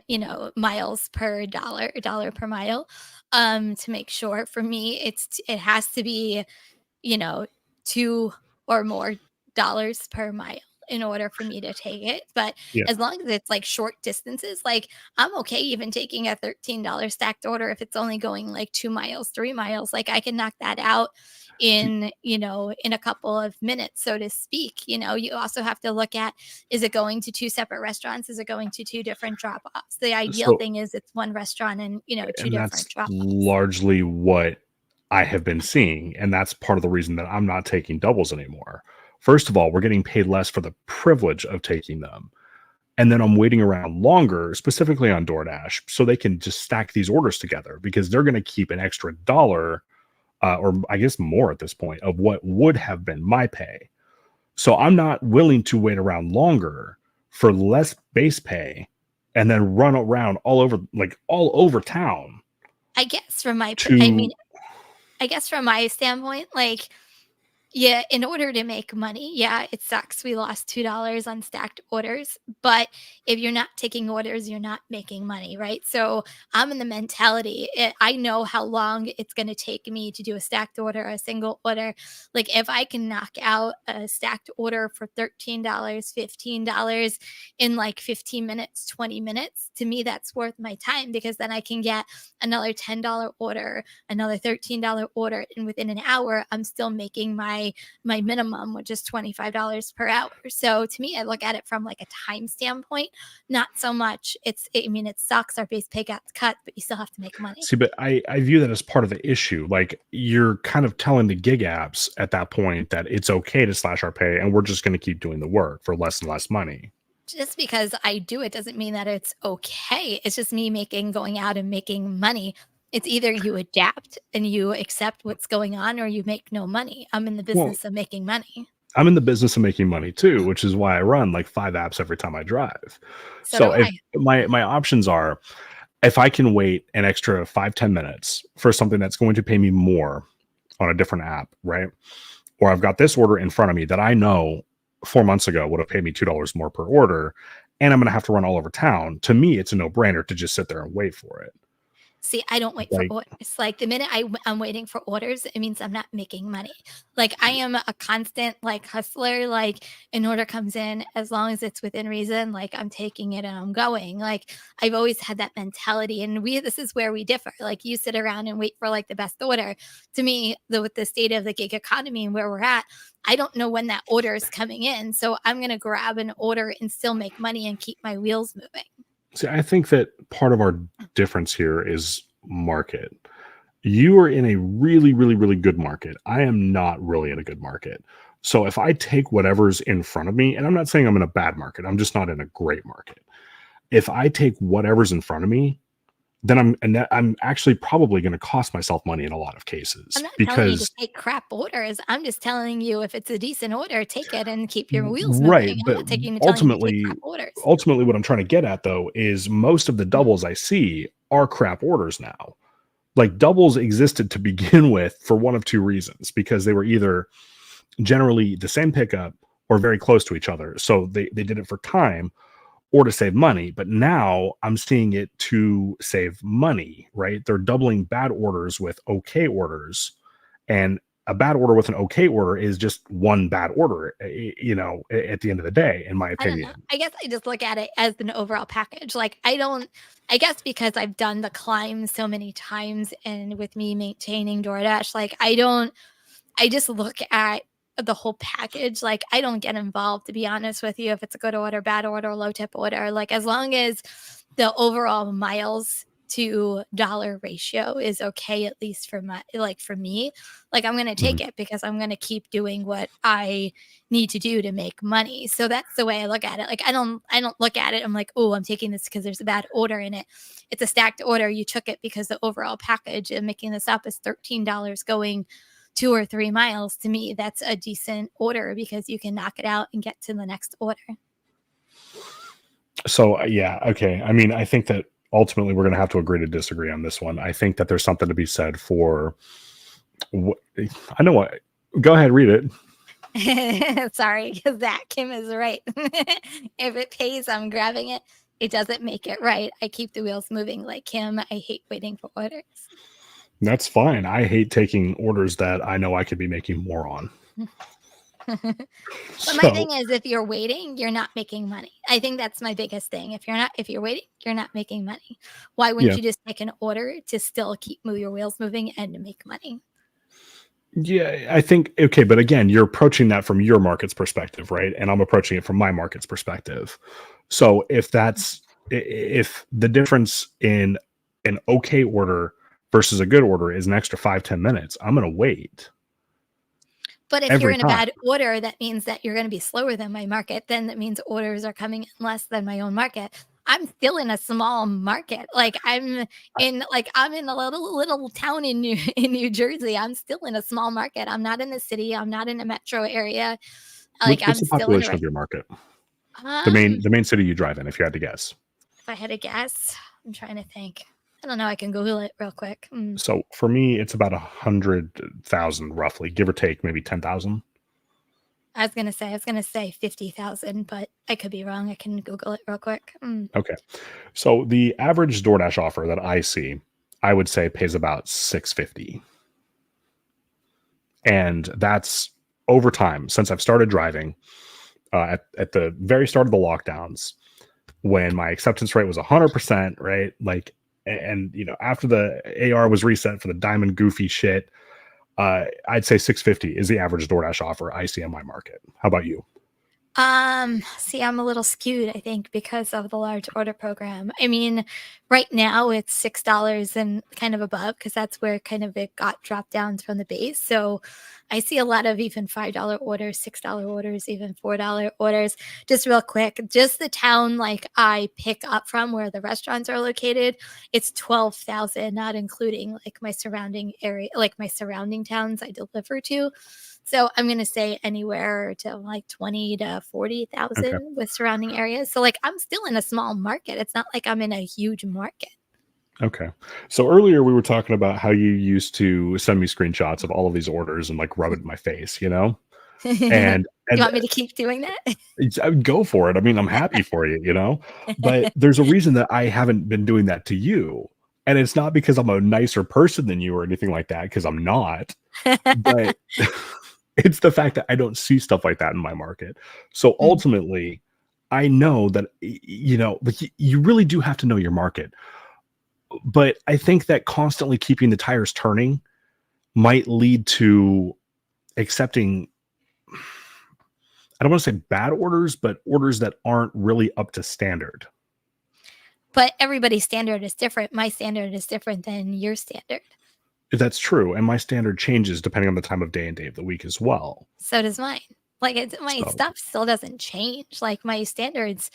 miles per dollar, dollar per mile, to make sure. For me, it has to be, you know, 2 or more dollars per mile in order for me to take it. But Yeah. as long as it's like short distances, like I'm okay even taking a $13 stacked order if it's only going like 2 miles, 3 miles. Like I can knock that out in a couple of minutes, so to speak. You also have to look at, is it going to two separate restaurants? Is it going to two different drop offs? The ideal So, thing is it's one restaurant and, two and different that's drop offs. largely what I have been seeing, and that's part of the reason that I'm not taking doubles anymore. First of all, we're getting paid less for the privilege of taking them. And then I'm waiting around longer, specifically on DoorDash, so they can just stack these orders together because they're going to keep an extra dollar, or I guess more at this point, of what would have been my pay. So I'm not willing to wait around longer for less base pay and then run around all over town I guess from my, I mean, to I guess from my standpoint, like Yeah, in order to make money, yeah, it sucks. We lost $2 on stacked orders, but if you're not taking orders, you're not making money, right? So I'm in the mentality, I know how long it's going to take me to do a stacked order, a single order. Like if I can knock out a stacked order for $13, $15 in like 15 minutes, 20 minutes, to me, that's worth my time because then I can get another $10 order, another $13 order, and within an hour, I'm still making my minimum, which is $25 per hour. So to me, I look at it from like a time standpoint, not so much. I mean, it sucks our base pay got cut, but you still have to make money. See, but I view that as part of the issue. Like you're kind of telling the gig apps at that point that it's okay to slash our pay and we're just going to keep doing the work for less and less money. Just because I do it doesn't mean that it's okay. It's just me going out and making money. It's either you adapt and you accept what's going on or you make no money. I'm in the Well, business of making money. I'm in the business of making money too, which is why I run like 5 apps every time I drive. So So do if I. my options are if I can wait an extra 5-10 minutes for something that's going to pay me more on a different app, right? Or I've got this order in front of me that I know 4 months ago would have paid me $2 more per order, and I'm going to have to run all over town. To me, it's a no brainer to just sit there and wait for it. See, I don't wait for Like, orders. Like the minute I'm waiting for orders, it means I'm not making money. Like I am a constant like hustler. Like an order comes in, as long as it's within reason, like I'm taking it and I'm going. Like I've always had that mentality, and this is where we differ. Like you sit around and wait for like the best order. To me, with the state of the gig economy and where we're at, I don't know when that order is coming in, so I'm gonna grab an order and still make money and keep my wheels moving. see, I think that part of our difference here is market. You are in a really, really, really good market. I am not really in a good market. So if I take whatever's in front of me, and I'm not saying I'm in a bad market, I'm just not in a great market. If I take whatever's in front of me, then I'm actually probably going to cost myself money in a lot of I'm cases not telling you to because take crap orders. I'm just telling you if it's a decent order, take it and keep your wheels right, moving. I'm but not telling you to take ultimately crap orders. ultimately what I'm trying to get at though is most of the doubles I see are crap orders now. Like doubles existed to begin with for one of two reasons because they were either generally the same pickup or very close to each other. So they did it for time or to save money. But now I'm seeing it to save money, right? They're doubling bad orders with okay orders. And a bad order with an okay order is just one bad order, at the end of the day, in my I don't know. opinion. I guess I just look at it as an overall package. Like I guess because I've done the climb so many times and with me maintaining DoorDash, like I just look at the whole package. Like I don't get involved, to be honest with you, if it's a good order, bad order, low tip order. Like as long as the overall miles to dollar ratio is okay, at least for me, like I'm gonna Mhm. take it because I'm gonna keep doing what I need to do to make money. So that's the way I look at it. Like I don't look at it. I'm like, oh, I'm taking this because there's a bad order in it. It's a stacked order. You took it because the overall package and making this up is $13 going 2 or 3 miles. To me, that's a decent order because you can knock it out and get to the next order. So yeah, okay. I mean, I think that ultimately we're going to have to agree to disagree on this one. I think that there's something to be said for. I know what. Go ahead, read it. Sorry, because that Kim is right. If it pays, I'm grabbing it. It doesn't make it right. I keep the wheels moving like Kim. I hate waiting for orders. That's fine. I hate taking orders that I know I could be making more on. But my So thing is, if you're waiting, you're not making money. I think that's my biggest thing. If you're waiting, you're not making money. Why wouldn't yeah, you just take an order to still your wheels moving and to make money? yeah. I think okay, but again, you're approaching that from your market's perspective, right? And I'm approaching it from my market's perspective. So if the difference in an okay order versus a good order is an extra 5-10 minutes, I'm going to wait But if you're every in a time. bad order, that means that you're going to be slower than my market. Then that means orders are coming in less than my own market. I'm still in a small market. I'm in a little town in in New Jersey. I'm still in a small market. I'm not in the city. I'm not in a metro area. Like What's I'm the still in a population of reg- your market? The main um the main city you drive in, if you had to guess. if I had to guess, I'm trying to think. I don't know. I can Google it real quick. So for me, it's about 100,000 roughly, give or take, maybe 10,000. I was gonna say 50,000, but I could be wrong. I can Google it real quick. Okay. So the average DoorDash offer that I see, I would say pays about 650. And that's over time since I've started driving at the very start of the lockdowns when my acceptance rate was 100%, right? Like, and after the AR was reset for the diamond goofy shit, I'd say 650 is the average DoorDash offer I see in my market. How about you? See, I'm a little skewed, I think, because of the large order program. I mean, right now it's $6 and kind of above because that's where kind of it got dropped down from the base. So I see a lot of even $5 orders, $6 orders, even $4 orders. Just real quick, just the town like I pick up from where the restaurants are located, it's 12,000, not including like my surrounding area, like my surrounding towns I deliver to. So I'm gonna say anywhere to like 20 to Okay. 40,000 with surrounding areas. So like I'm still in a small market. It's not like I'm in a huge market. Okay. So earlier we were talking about how you used to send me screenshots of all of these orders and like rub it in my face, You And want me to keep doing that? I would go for it. I mean, I'm happy for you. But there's a reason that I haven't been doing that to you. And it's not because I'm a nicer person than you or anything like that, because I'm not. But it's the fact that I don't see stuff like that in my market. So Mm. ultimately, I know that but you really do have to know your market. But I think that constantly keeping the tires turning might lead to accepting, I don't want to say bad orders, but orders that aren't really up to standard. But everybody's standard is different. My standard is different than your standard. That's true. And my standard changes depending on the time of day and day of the week as well. So does mine. Like my So, stuff still doesn't change. Like my standards,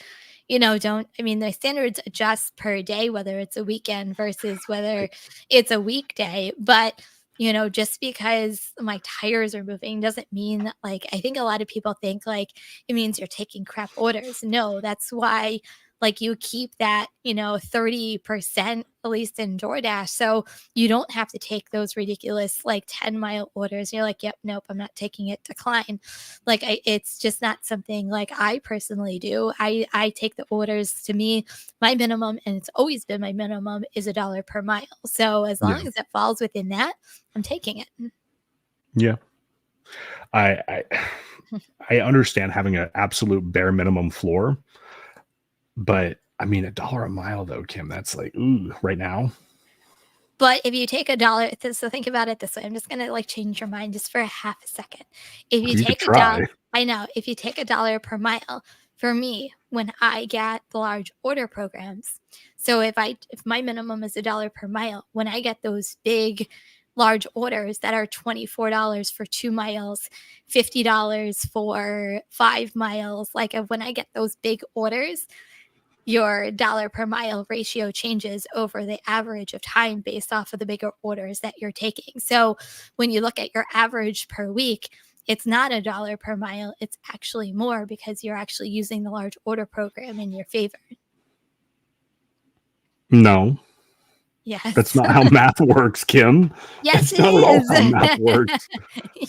don't I mean the standards adjust per day, whether it's a weekend versus whether it's a weekday. But just because my tires are moving doesn't mean that, like, I think a lot of people think like it means you're taking crap orders. No, that's why like you keep that, 30% at least in DoorDash. So you don't have to take those ridiculous like 10-mile orders. You're like, yep, nope, I'm not taking it, decline. Like it's just not something like I personally do. I take the orders. To me, my minimum, and it's always been my minimum, is $1 per mile. So as yeah. long as it falls within that, I'm taking it. Yeah. I, I I understand having an absolute bare minimum floor, but I mean $1 a mile though, Kim, that's like, ooh, right now. But if you take $1, so think about it this way. I'm just gonna like change your mind just for a half a second. If you You could take a dollar, try. I know, if you take $1 per mile, for me, when I get the large order programs, so if my minimum is $1 per mile, when I get those big large orders that are $24 for 2 miles, $50 for 5 miles, like when I get those big orders, your dollar per mile ratio changes over the average of time based off of the bigger orders that you're taking. So when you look at your average per week, it's not $1 per mile, it's actually more because you're actually using the large order program in your favor. No, that's Yes. not how math works, Kim. Yes, It's it not at all is. how math works.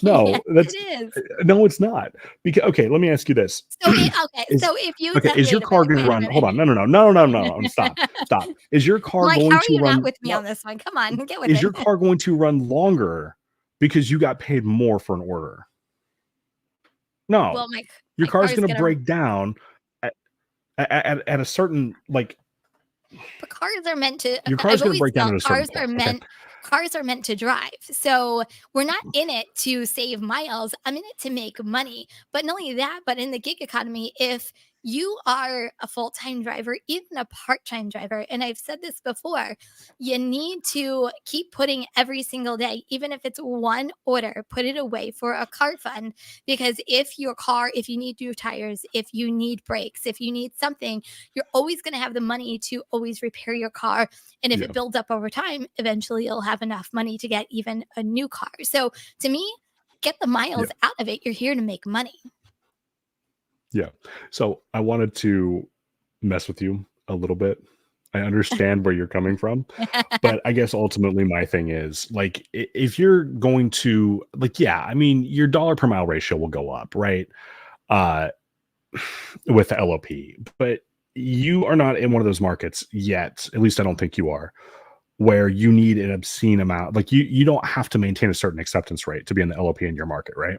No, Yes, that's it is. no, it's not. Because okay, let me ask you this. So okay, Is so if you okay, is your wait a car minute, gonna wait a run? Hold on. minute. No, no, no, no, no, no, no, no. Stop. Stop. Is your car Like, how going are to you not run with me on this one? Come on, get with is it. your car going to run longer because you got paid more for an order? Well, No. Your my car's car is gonna gonna break down at at a certain, like, But cars are meant to your I've car's gonna always break down felt at a certain point, okay? cars are meant to drive. So, we're not in it to save miles. I'm in it to make money. But not only that, but in the gig economy, if you are a full-time driver, even a part-time driver, and I've said this before, you need to keep putting every single day, even if it's one order, put it away for a car fund. Because if you need new tires, if you need brakes, if you need something, you're always going to have the money to always repair your car. And if Yeah, it builds up over time, eventually you'll have enough money to get even a new car. So to me, get the yeah, miles out of it. You're here to make money. yeah. So, I wanted to mess with you a little bit. I understand where you're coming from. But I guess ultimately my thing is like if you're going to like, yeah, I mean, your dollar per mile ratio will go up, right? Uh with the LOP, but you are not in one of those markets yet. At least I don't think you are, where you need an obscene amount. Like you don't have to maintain a certain acceptance rate to be in the LOP in your market, right?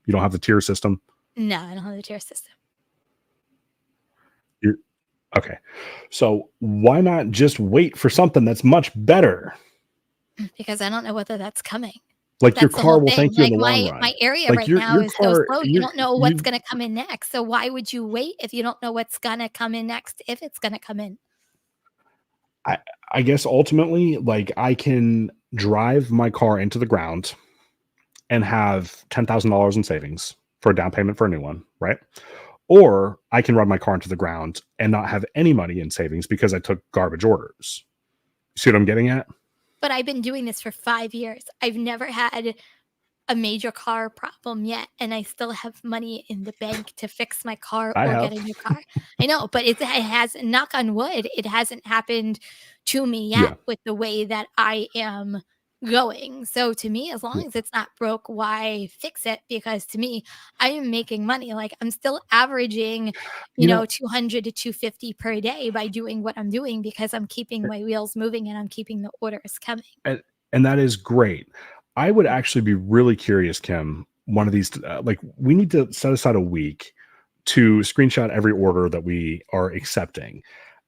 You don't have the tier system. No, I don't have the tier system. You're okay. So why not just wait for something that's much better? Because I don't know whether that's coming. Like your That's the car whole will thing. thank you in Like the long my run. area Like right now your is so car, slow. You don't know what's you gonna come in next. So why would you wait if you don't know what's gonna come in next, if it's gonna come in? I I guess ultimately, like I can drive my car into the ground and have $10,000 in savings for a down payment for a new one, right? Or I can run my car into the ground and not have any money in savings because I took garbage orders. See what I'm getting at? But I've been doing this for 5 years. I've never had a major car problem yet, and I still have money in the bank to fix my car I or have. get a new car. I know, but it has, knock on wood, it hasn't happened to me yet Yeah. with the way that I am going. So to me, as long Yeah. as it's not broke, why fix it? Because to me, I am making money. Like I'm still averaging, You know, 200 to 250 per day by doing what I'm doing because I'm keeping my wheels moving and I'm keeping the orders coming. and, and that is great. I would actually be really curious, Kim. One of these, like, we need to set aside a week to screenshot every order that we are accepting.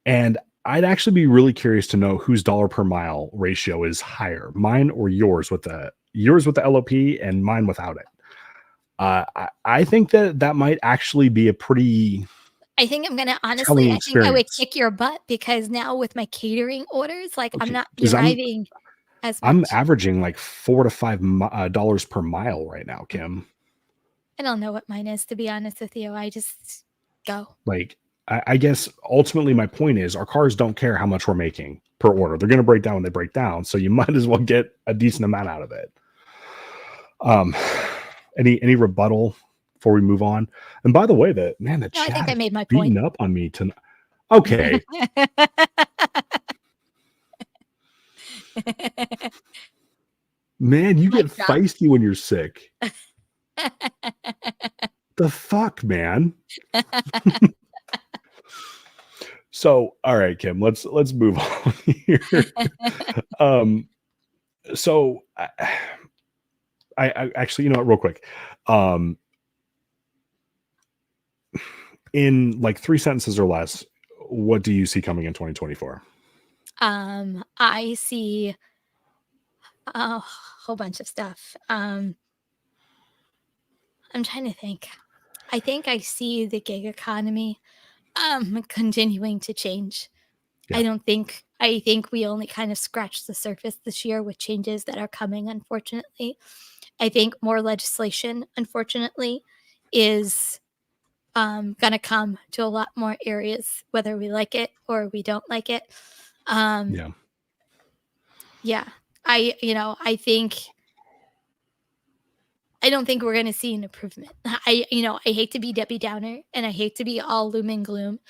And I'd actually be really curious to know whose dollar per mile ratio is higher, mine or yours with the LOP and mine without it. I think that that might actually be a pretty I think I'm gonna telling honestly, I think I would experience. kick your butt because now with my catering orders, like, I'm Okay, not because driving as I'm much. averaging like $4 to $5 per mile right now, Kim. I don't know what mine is, to be honest with you. I just go. Like, I guess ultimately my point is our cars don't care how much we're making per order. They're going to break down when they break down. So you might as well get a decent amount out of it. Um, any rebuttal before we move on? And by the way, the No, I think chat I is made my point. beating up on me tonight. Okay, man, you get Mic drop. feisty when you're sick. The fuck, man. So, all right, Kim, let's move on here. Um, so I actually, you know what, real quick. Um, in like 3 sentences or less, what do you see coming in 2024? I see a whole bunch of stuff. I'm trying to think. I think I see the gig economy, continuing to change. Yeah, I think we only kind of scratched the surface this year with changes that are coming, unfortunately. I think more legislation, unfortunately, is gonna come to a lot more areas, whether we like it or we don't like it. Um, yeah. yeah, I don't think we're gonna see an improvement. I hate to be Debbie Downer and I hate to be all loom and gloom,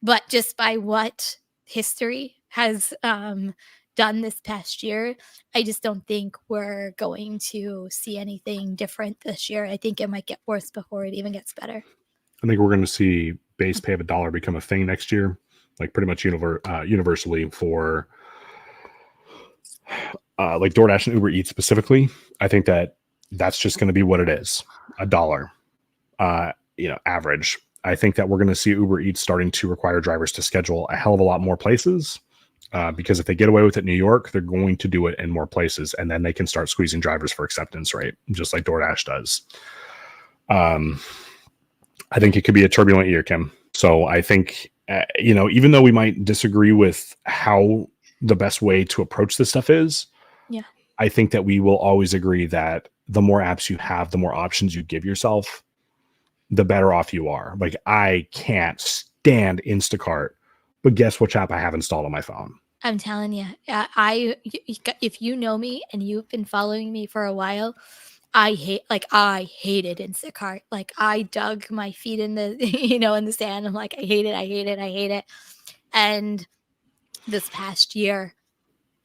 but just by what history has done this past year, I just don't think we're going to see anything different this year. I think it might get worse before it even gets better. I think we're going to see base pay of $1 become a thing next year, like pretty much universally for like DoorDash and Uber Eats specifically. I think that that's just going to be what it is, $1. Average. I think that we're going to see Uber Eats starting to require drivers to schedule a hell of a lot more places because if they get away with it in New York, they're going to do it in more places, and then they can start squeezing drivers for acceptance rate, just like DoorDash does. I think it could be a turbulent year, Kim. So I think, even though we might disagree with how the best way to approach this stuff is, Yeah. I think that we will always agree that the more apps you have, the more options you give yourself, the better off you are. Like I can't stand Instacart, but guess which app I have installed on my phone? I'm telling you, if you know me and you've been following me for a while, I hated Instacart. Like I dug my feet in the in the sand. I'm like, I hate it, I hate it, I hate it. And this past year,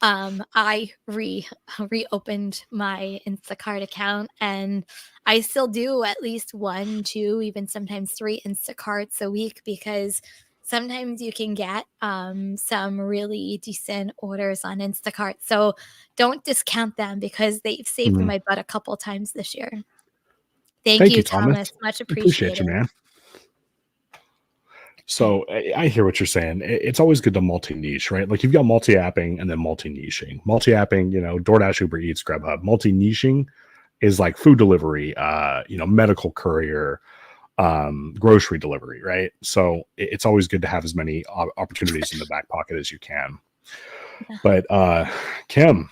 I reopened my Instacart account, and I still do at least 1, 2, even sometimes 3 Instacarts a week because sometimes you can get some really decent orders on Instacart. So don't discount them because they've saved Mhm. my butt a couple times this year. Thank Thank you, you, Thomas. Thomas. Much Appreciate you, appreciated. man. So I hear what you're saying. It's always good to multi-niche, right? Like you've got multi-apping and then multi-niching. Multi-apping, DoorDash, Uber Eats, Grubhub. Multi-niching is like food delivery, medical courier, grocery delivery, right? So it's always good to have as many opportunities in the back pocket as you can. Yeah. But Kim,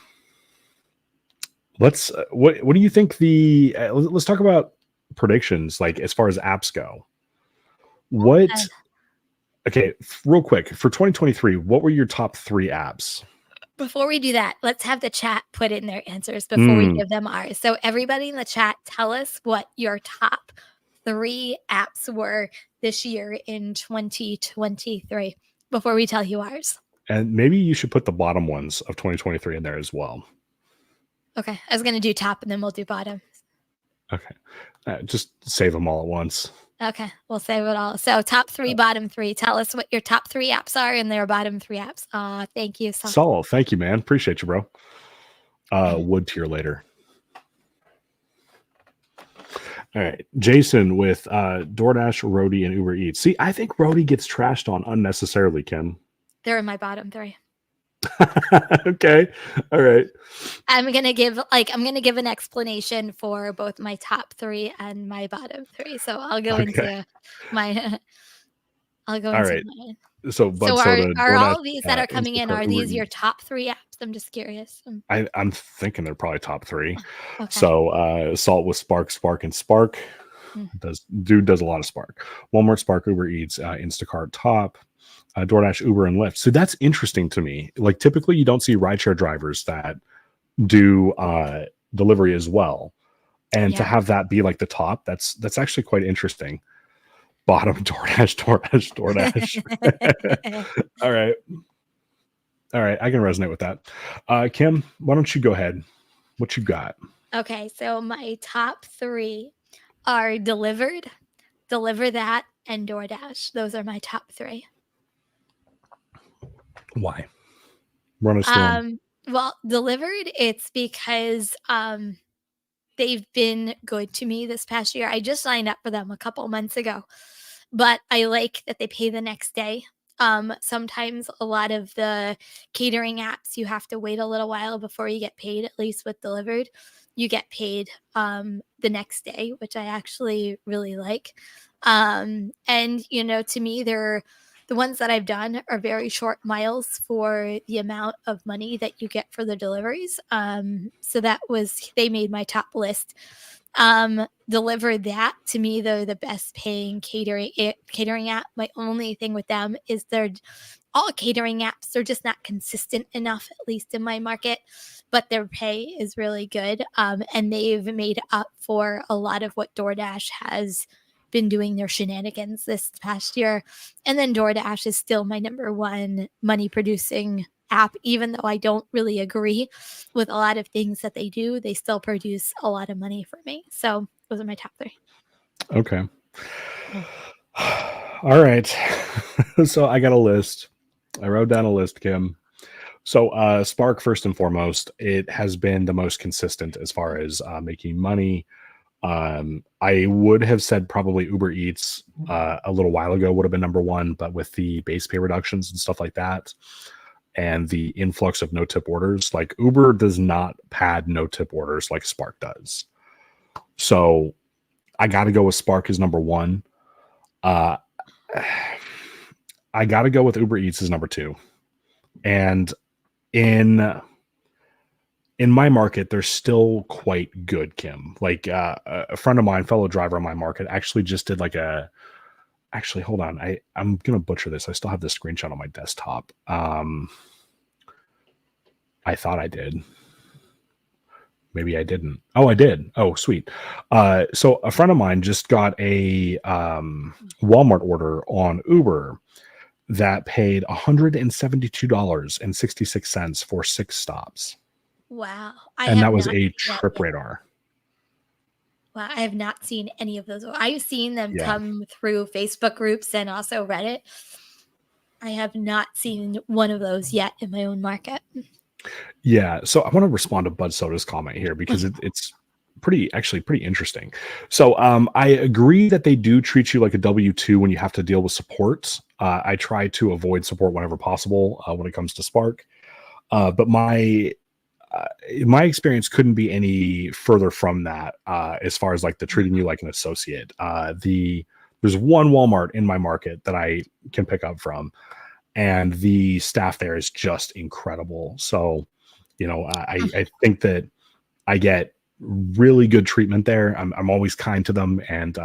let's what do you think let's talk about predictions, like as far as apps go. What Okay, real quick, for 2023, what were your top 3 apps? Before we do that, let's have the chat put in their answers before we Mm, give them ours. So everybody in the chat, tell us what your top 3 apps were this year in 2023 before we tell you ours. and maybe you should put the bottom ones of 2023 in there as well. Okay, I was gonna do top and then we'll do bottom. Okay. Just save them all at once. Okay, we'll save it all. So top 3, bottom 3. Tell us what your top 3 apps are and their bottom 3 apps. Thank you, Saul. Saul, thank you, man. Appreciate you, bro. Wood tier later. All right. Jason with DoorDash, Roadie, and Uber Eats. See, I think Roadie gets trashed on unnecessarily, Kim. They're in my bottom 3. Okay. All right. I'm gonna give an explanation for both my top 3 and my bottom 3. So I'll go Okay. into my I'll go All into right. mine. So Bud So Soda, are DoorDash, all of these that are coming in, Instacart, are Uber these your Eats. top 3 apps? I'm just curious. I'm thinking they're probably top 3. Okay. So Salt with Spark, and Spark. Does a lot of Spark. Walmart, Spark, Uber Eats, Instacart top. DoorDash, Uber, and Lyft. So that's interesting to me. Like typically you don't see rideshare drivers that do delivery as well. And to Yeah. have that be like the top, that's actually quite interesting. Bottom, DoorDash. All right. I can resonate with that. Kim, why don't you go ahead? What you got? Okay, so my top 3 are Delivered, Deliver That, and DoorDash. Those are my top 3. Why? Run us through them. Well, Delivered, it's because they've been good to me this past year. I just signed up for them a couple months ago, but I like that they pay the next day. Sometimes a lot of the catering apps, you have to wait a little while before you get paid, at least with Delivered. You get paid the next day, which I actually really like. And, to me, the ones that I've done are very short miles for the amount of money that you get for the deliveries. So they made my top list. Deliver That, to me, they're the best paying catering app. My only thing with them is they're all catering apps. They're just not consistent enough, at least in my market, but their pay is really good. And they've made up for a lot of what DoorDash has been doing their shenanigans this past year. And then DoorDash is still my number 1 money producing app, even though I don't really agree with a lot of things that they do. They still produce a lot of money for me. So those are my top 3. Okay. All right. So I got a list. I wrote down a list, Kim. So Spark, first and foremost, it has been the most consistent as far as making money. I would have said probably Uber Eats a little while ago would have been number 1, but with the base pay reductions and stuff like that, and the influx of no tip orders, like Uber does not pad no tip orders like Spark does. So I got to go with Spark as number 1. I got to go with Uber Eats as number 2. And in my market, they're still quite good, Kim. Like a friend of mine, fellow driver in my market, actually just did actually, hold on. I'm going to butcher this. I still have this screenshot on my desktop. I thought I did. Maybe I didn't. Oh, I did. Oh, sweet. So a friend of mine just got a Walmart order on Uber, that paid $172.66 for 6 stops. Wow. And that was a Trip Radar. Wow, I have not seen any of those. I've seen them Yeah. come through Facebook groups and also Reddit. I have not seen one of those yet in my own market. Yeah. So I want to respond to Bud Soda's comment here because it's pretty interesting. So I agree that they do treat you like a W-2 when you have to deal with support. I try to avoid support whenever possible when it comes to Spark. But my experience couldn't be any further from that as far as like the treating you like an associate. There's one Walmart in my market that I can pick up from, and the staff there is just incredible. So, I think that I get really good treatment there. I'm always kind to them, and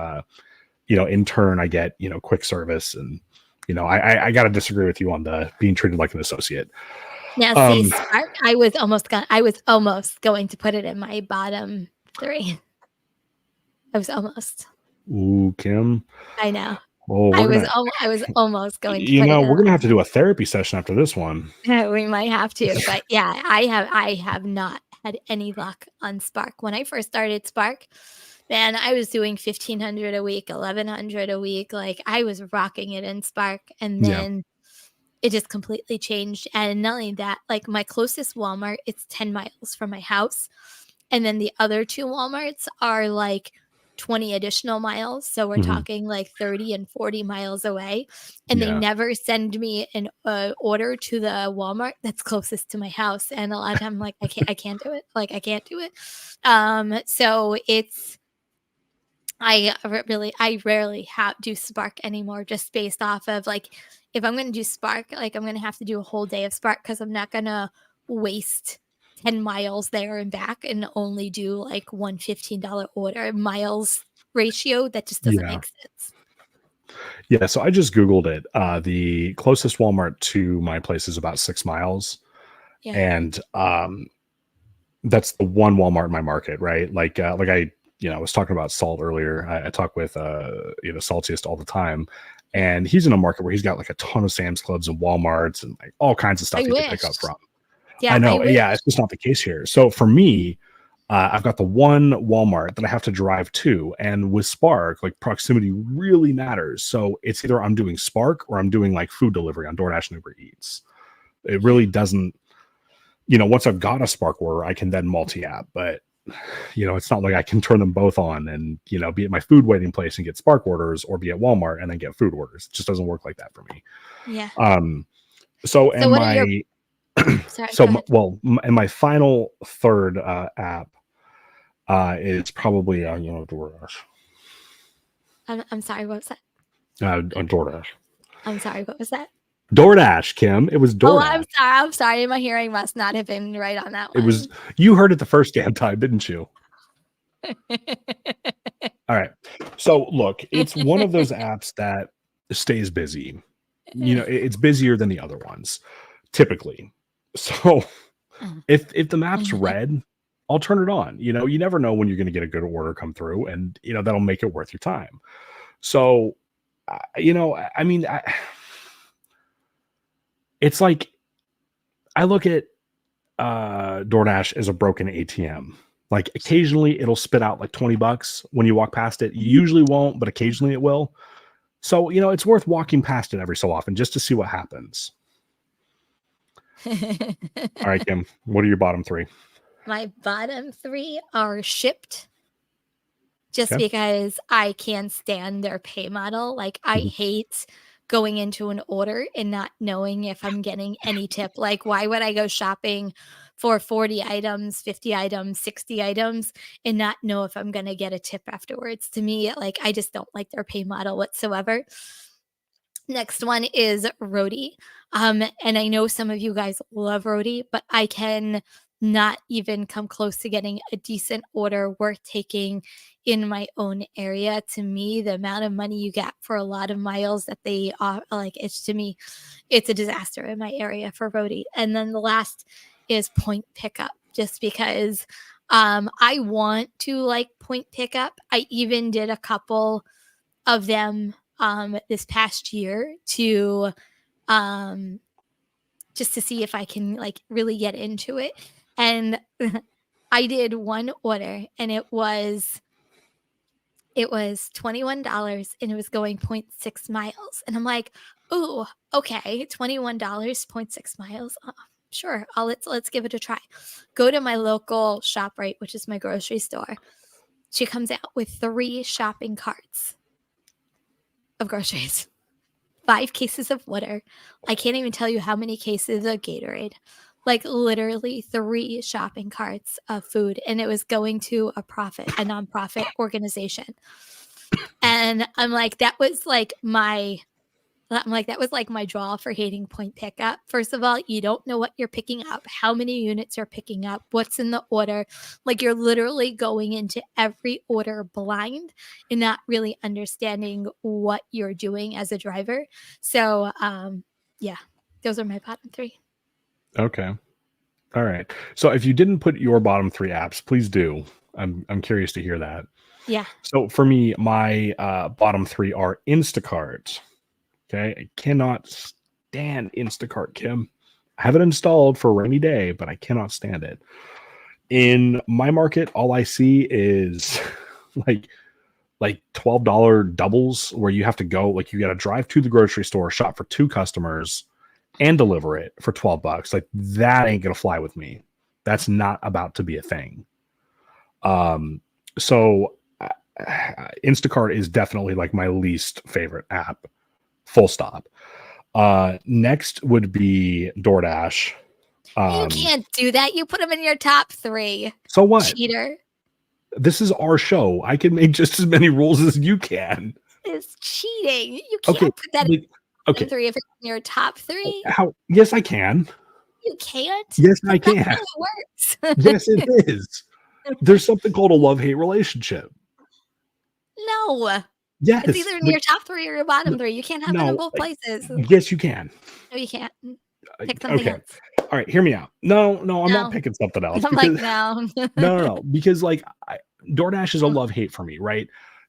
in turn, I get quick service. And I got to disagree with you on the being treated like an associate. Now, see, Spark, I was almost going to put it in my bottom 3. I was almost. Ooh, Kim. I know. Oh, I was almost going to put it we're gonna have to do a therapy session after this one. We might have to, but yeah, I have not had any luck on Spark. When I first started Spark, man, I was doing 1,500 a week, 1,100 a week. Like, I was rocking it in Spark, and then it just completely changed. And not only that, like, my closest Walmart, it's 10 miles from my house, and then the other 2 Walmarts are like 20 additional miles. So we're talking like 30 and 40 miles away. And they never send me an order to the Walmart that's closest to my house. And a lot of time I'm like, I can't do it. Like, I can't do it. So it's, I rarely do Spark anymore, just based off of like, if I'm going to do Spark, like, I'm going to have to do a whole day of Spark, because I'm not going to waste 10 miles there and back and only do like one $15 order. Miles ratio, that just doesn't make sense. Yeah, so I just Googled it. The closest Walmart to my place is about 6 miles. Yeah. And that's the one Walmart in my market, right? Like I was talking about Salt earlier. I talk with Saltiest all the time, and he's in a market where he's got like a ton of Sam's Clubs and Walmarts and like all kinds of stuff he can pick up from. Yeah, I know. Yeah, it's just not the case here. So for me, I've got the one Walmart that I have to drive to, and with Spark, like, proximity really matters. So it's either I'm doing Spark or I'm doing like food delivery on Doordash and Uber Eats. It really doesn't, once I've got a Spark order, I can then multi-app, but it's not like I can turn them both on and, be at my food waiting place and get Spark orders, or be at Walmart and then get food orders. It just doesn't work like that for me. Yeah. So and what my, are your and my final third app is probably DoorDash. I'm sorry, what was that? On DoorDash. I'm sorry, what was that? DoorDash, Kim. It was DoorDash. Oh, I'm sorry. My hearing must not have been right on that one. It was, you heard it the first damn time, didn't you? All right. So look, it's one of those apps that stays busy. It's busier than the other ones, typically. So if the map's red, I'll turn it on. You never know when you're going to get a good order come through, and that'll make it worth your time. So it's like, I look at DoorDash as a broken ATM. Like, occasionally it'll spit out like $20 when you walk past it. You usually won't, but occasionally it will. So, it's worth walking past it every so often just to see what happens. All right, Kim, what are your bottom 3? My bottom 3 are Shipped, just because I can't stand their pay model. Like, I hate going into an order and not knowing if I'm getting any tip. Like, why would I go shopping for 40 items, 50 items, 60 items and not know if I'm going to get a tip afterwards? To me, like, I just don't like their pay model whatsoever. Next one is Roadie. And I know some of you guys love Roadie, but I can not even come close to getting a decent order worth taking in my own area. To me, the amount of money you get for a lot of miles that they are, like, to me, it's a disaster in my area for Roadie. And then the last is Point Pickup, just because I want to like Point Pickup. I even did a couple of them this past year to just to see if I can like really get into it. And I did one order, and it was $21, and it was going 0.6 miles. And I'm like, "Ooh, okay, $21, 0.6 miles. Sure, let's give it a try." Go to my local ShopRite, which is my grocery store. She comes out with 3 shopping carts of groceries, 5 cases of water. I can't even tell you how many cases of Gatorade. Like literally 3 shopping carts of food, and it was going to a nonprofit organization. And I'm like, that was like my draw for hating point pickup. First of all, you don't know what you're picking up, how many units you're picking up, what's in the order. Like you're literally going into every order blind and not really understanding what you're doing as a driver. So, yeah, those are my bottom 3. Okay. All right. So if you didn't put your bottom 3 apps, please do. I'm curious to hear that. Yeah. So for me, my bottom 3 are Instacart. Okay. I cannot stand Instacart, Kim. I have it installed for a rainy day, but I cannot stand it. In my market, all I see is like $12 doubles where you have to go, like you got to drive to the grocery store, shop for 2 customers, and deliver it for $12. Like that ain't gonna fly with me. That's not about to be a thing. So Instacart is definitely like my least favorite app. Full stop. Next would be DoorDash. You can't do that. You put them in your top 3. So what? Cheater. This is our show. I can make just as many rules as you can. It's cheating. You can't put that in Okay. 3 if it's in your top 3. How? Yes, I can. You can't? Yes, I can. That's not how it works. Yes, it is. There's something called a love-hate relationship. No. Yes. It's either in your top 3 or your bottom 3. You can't have it in both places. Yes, you can. No, you can't. Pick something else. All right, hear me out. No, I'm not picking something else. I'm Because, like, no. no. Because like DoorDash is a love-hate for me, right?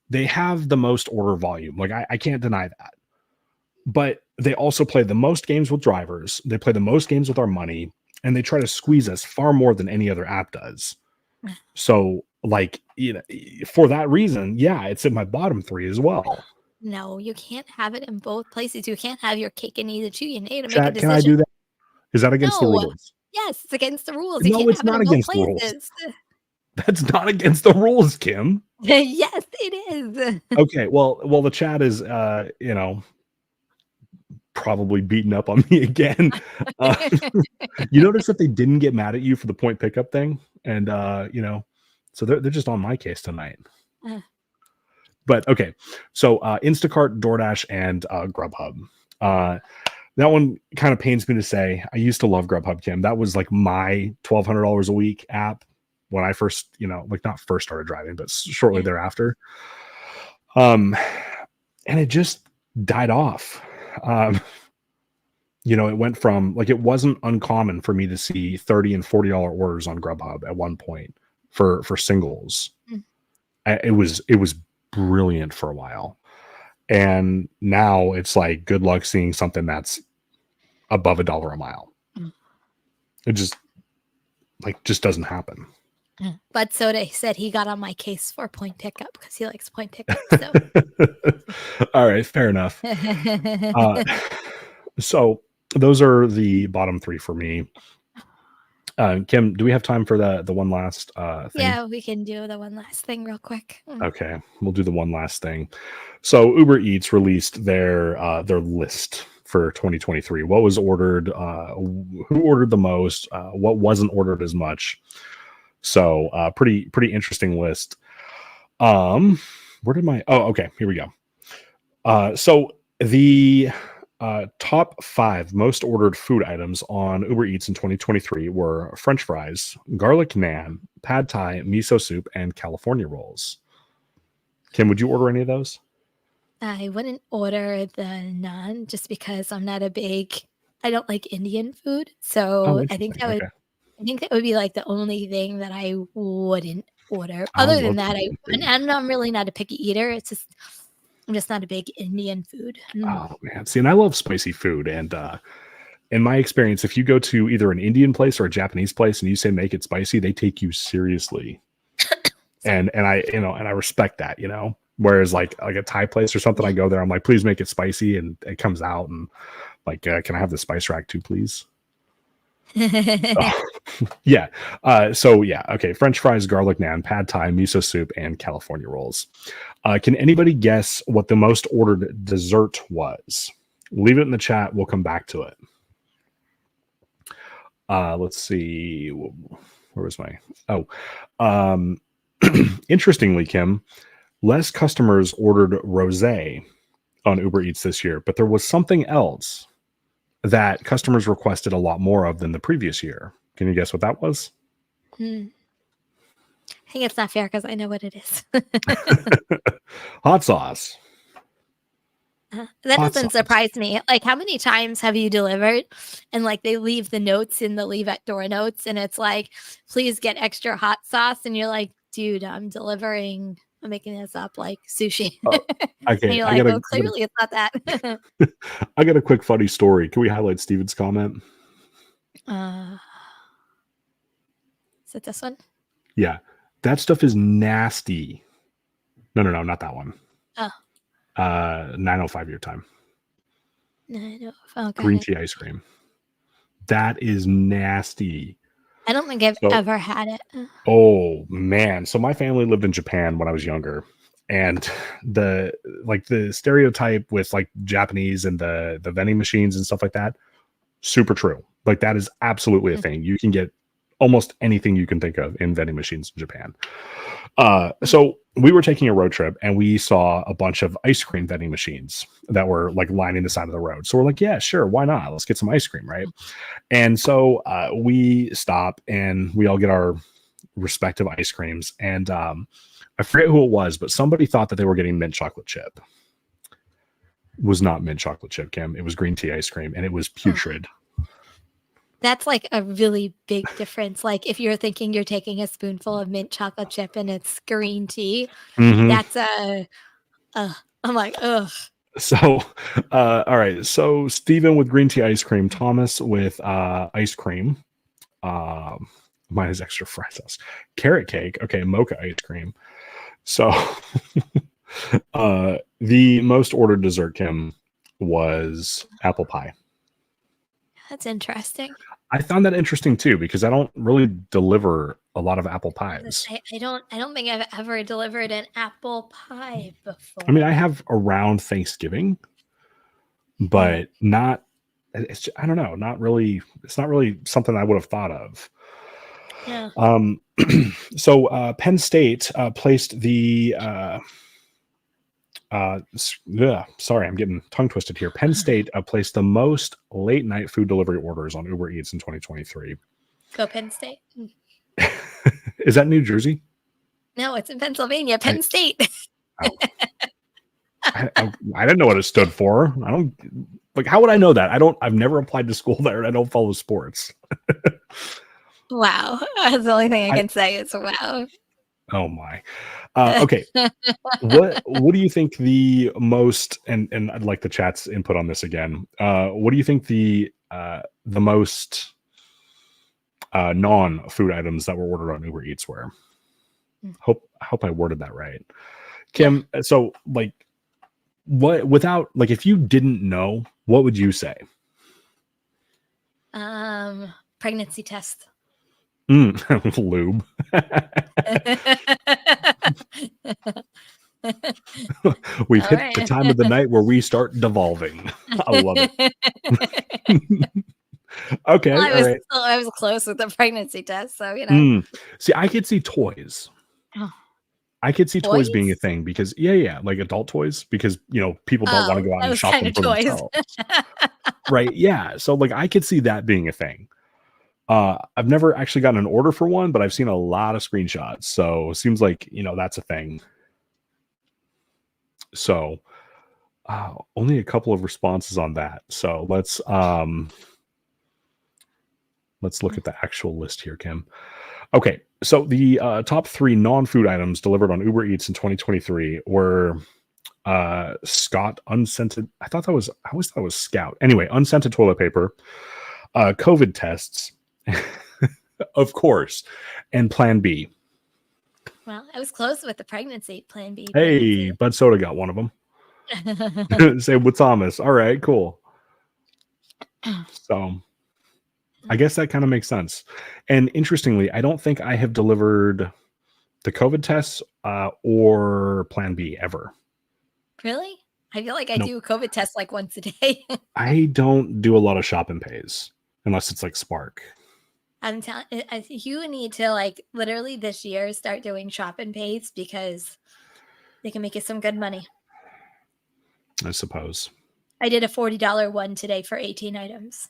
They have the most order volume. Like I can't deny that. But they also play the most games with drivers. They play the most games with our money, and they try to squeeze us far more than any other app does. So, like, you know, for that reason, yeah, it's in my bottom 3 as well. No, you can't have it in both places. You can't have your cake and eat it too. You need to make Chat, a decision. can I do that? Is that against the rules? Yes, it's against the rules. No, you can't it's have not it in against both the rules. places. That's not against the rules, Kim. Yes, it is. Okay, well, the chat is, probably beating up on me again. You notice that they didn't get mad at you for the point pickup thing, and so they're just on my case tonight. But okay, so Instacart, DoorDash, and Grubhub. That one kind of pains me to say. I used to love Grubhub, Kim. That was like my $1,200 a week app when I first, not first started driving, but shortly thereafter. And it just died off. It went from like, it wasn't uncommon for me to see $30 and $40 orders on Grubhub at one point for singles. It was brilliant for a while. And now it's like, good luck seeing something that's above $1 a mile. It just doesn't happen. But Soda said he got on my case for point pickup because he likes point pickup. So. All right, fair enough. So those are the bottom 3 for me. Kim, do we have time for the one last thing? Yeah, we can do the one last thing real quick. Okay, we'll do the one last thing. So Uber Eats released their list for 2023. What was ordered? Who ordered the most? What wasn't ordered as much? So pretty interesting list. Where did my? Oh, okay, here we go. So the top 5 most ordered food items on Uber Eats in 2023 were French fries, garlic naan, pad thai, miso soup, and California rolls. Kim, would you order any of those? I wouldn't order the naan just because I don't like Indian food. So I think that would be like the only thing that I wouldn't order. Other than that, I'm really not a picky eater. It's just I'm just not a big Indian food. Oh man, see, and I love spicy food, and in my experience, if you go to either an Indian place or a Japanese place and you say make it spicy, they take you seriously. And I, and I respect that, Whereas like a Thai place or something, I go there, I'm like, please make it spicy, and it comes out and like, can I have the spice rack too, please? Yeah. Okay. French fries, garlic naan, pad thai, miso soup, and California rolls. Can anybody guess what the most ordered dessert was? Leave it in the chat. We'll come back to it. Let's see. Where was my? Interestingly, Kim, less customers ordered rosé on Uber Eats this year, but there was something else that customers requested a lot more of than the previous year. Can you guess what that was? I think it's not fair because I know what it is. Hot sauce. That doesn't surprise me. Like, how many times have you delivered and like they leave the notes in the leave at door notes and it's like, please get extra hot sauce. And you're like, dude, I'm making this up, like sushi. Okay. And you're like, clearly it's not that. I got a quick funny story. Can we highlight Steven's comment? Is it this one? Yeah. That stuff is nasty. No, not that one. Oh. 9:05 your time. 9:05. Green tea ice cream. That is nasty. I don't think I've ever had it. Oh man. So my family lived in Japan when I was younger. And the stereotype with like Japanese and the vending machines and stuff like that, super true. Like that is absolutely a thing. You can get almost anything you can think of in vending machines in Japan. So we were taking a road trip and we saw a bunch of ice cream vending machines that were like lining the side of the road. So we're like, yeah, sure. Why not? Let's get some ice cream. Right. And so we stop and we all get our respective ice creams. And I forget who it was, but somebody thought that they were getting mint chocolate chip. It was not mint chocolate chip, Kim. It was green tea ice cream and it was putrid. That's like a really big difference. Like if you're thinking you're taking a spoonful of mint chocolate chip and it's green tea, that's I'm like, ugh. So, all right. So Steven with green tea ice cream, Thomas with ice cream. Mine is extra fry sauce. Carrot cake. Okay, mocha ice cream. So the most ordered dessert, Kim, was apple pie. That's interesting. I found that interesting too because I don't really deliver a lot of apple pies. I don't think I've ever delivered an apple pie before. I mean, I have around Thanksgiving, but not. I don't know. Not really. It's not really something I would have thought of. Yeah. So Penn State placed the. Sorry, I'm getting tongue twisted here. Penn State placed the most late night food delivery orders on Uber Eats in 2023. Go Penn State. Is that New Jersey? No, it's in Pennsylvania. Penn State. I didn't know what it stood for. I don't like. How would I know that? I've never applied to school there, and I don't follow sports. Wow, that's the only thing I can say is wow. Oh my. Okay. What do you think the most, and I'd like the chat's input on this again. What do you think the most non-food items that were ordered on Uber Eats were? Hope I worded that right. Kim, so like what without like if you didn't know, what would you say? Pregnancy test. Lube. We've hit the time of the night where we start devolving. I love it. Okay. Well, I was close with the pregnancy test, so you know. See, I could see toys. Oh. I could see toys being a thing because like adult toys because people don't want to go out and shop them for themselves. Right. Yeah. So like I could see that being a thing. I've never actually gotten an order for one, but I've seen a lot of screenshots. So it seems like, that's a thing. So only a couple of responses on that. So let's look at the actual list here, Kim. Okay. So the top 3 non-food items delivered on Uber Eats in 2023 were Scott unscented. I always thought it was Scout. Anyway, unscented toilet paper, COVID tests, of course, and Plan B. Well, I was close with the pregnancy, Plan B Hey, pregnancy. Bud Soda got one of them. Same with Thomas. All right, cool. So I guess that kind of makes sense. And interestingly, I don't think I have delivered the COVID tests or Plan B ever. Really? I feel like I Nope. do a COVID test like once a day. I don't do a lot of shop and pays unless it's like Spark. I'm telling you need to like literally this year start doing shop and pays because they can make you some good money. I suppose. I did a $40 one today for 18 items.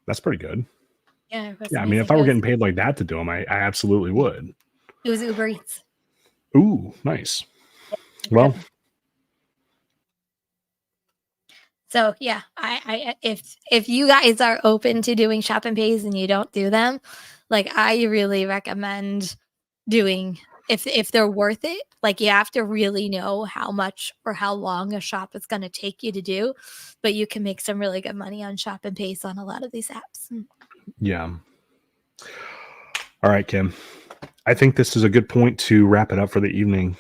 That's pretty good. Yeah, it was Yeah, I amazing. mean, if I were getting paid like that to do them, I absolutely would. It was Uber Eats. Ooh, nice. Well, so yeah, I if you guys are open to doing shop and pays and you don't do them, like I really recommend doing if they're worth it. Like you have to really know how much or how long a shop is going to take you to do, but you can make some really good money on shop and pays on a lot of these apps. yeah. All right, Kim. I think this is a good point to wrap it up for the evening.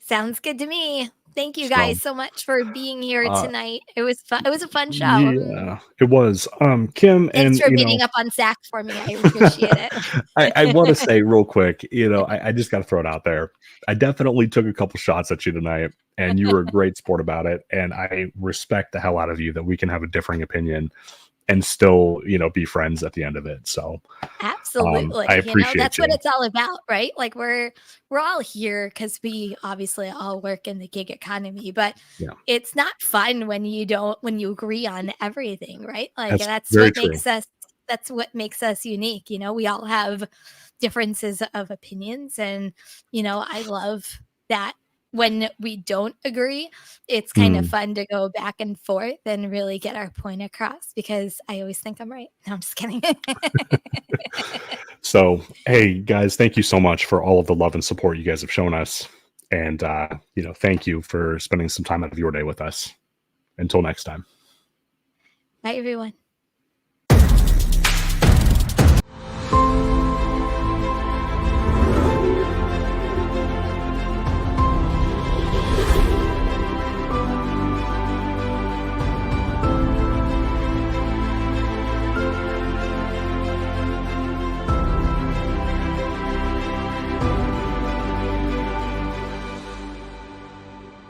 Sounds good to me. Thank you guys so much for being here tonight. It was fun. It was a fun show. Yeah, it was. Kim, Thanks and for beating up on Zach for me. I appreciate it. I want to say real quick, I just got to throw it out there. I definitely took a couple shots at you tonight, and you were a great sport about it. And I respect the hell out of you that we can have a differing opinion and still, be friends at the end of it. So absolutely, I appreciate that's you. what it's all about, right? Like we're all here because we obviously all work in the gig economy, but it's not fun when you agree on everything, right? Like that's what makes us. That's what makes us unique. We all have differences of opinions, and I love that. When we don't agree, it's kind of fun to go back and forth and really get our point across because I always think I'm right. No, I'm just kidding. So, hey guys, thank you so much for all of the love and support you guys have shown us. And, thank you for spending some time out of your day with us. Until next time. Bye, everyone.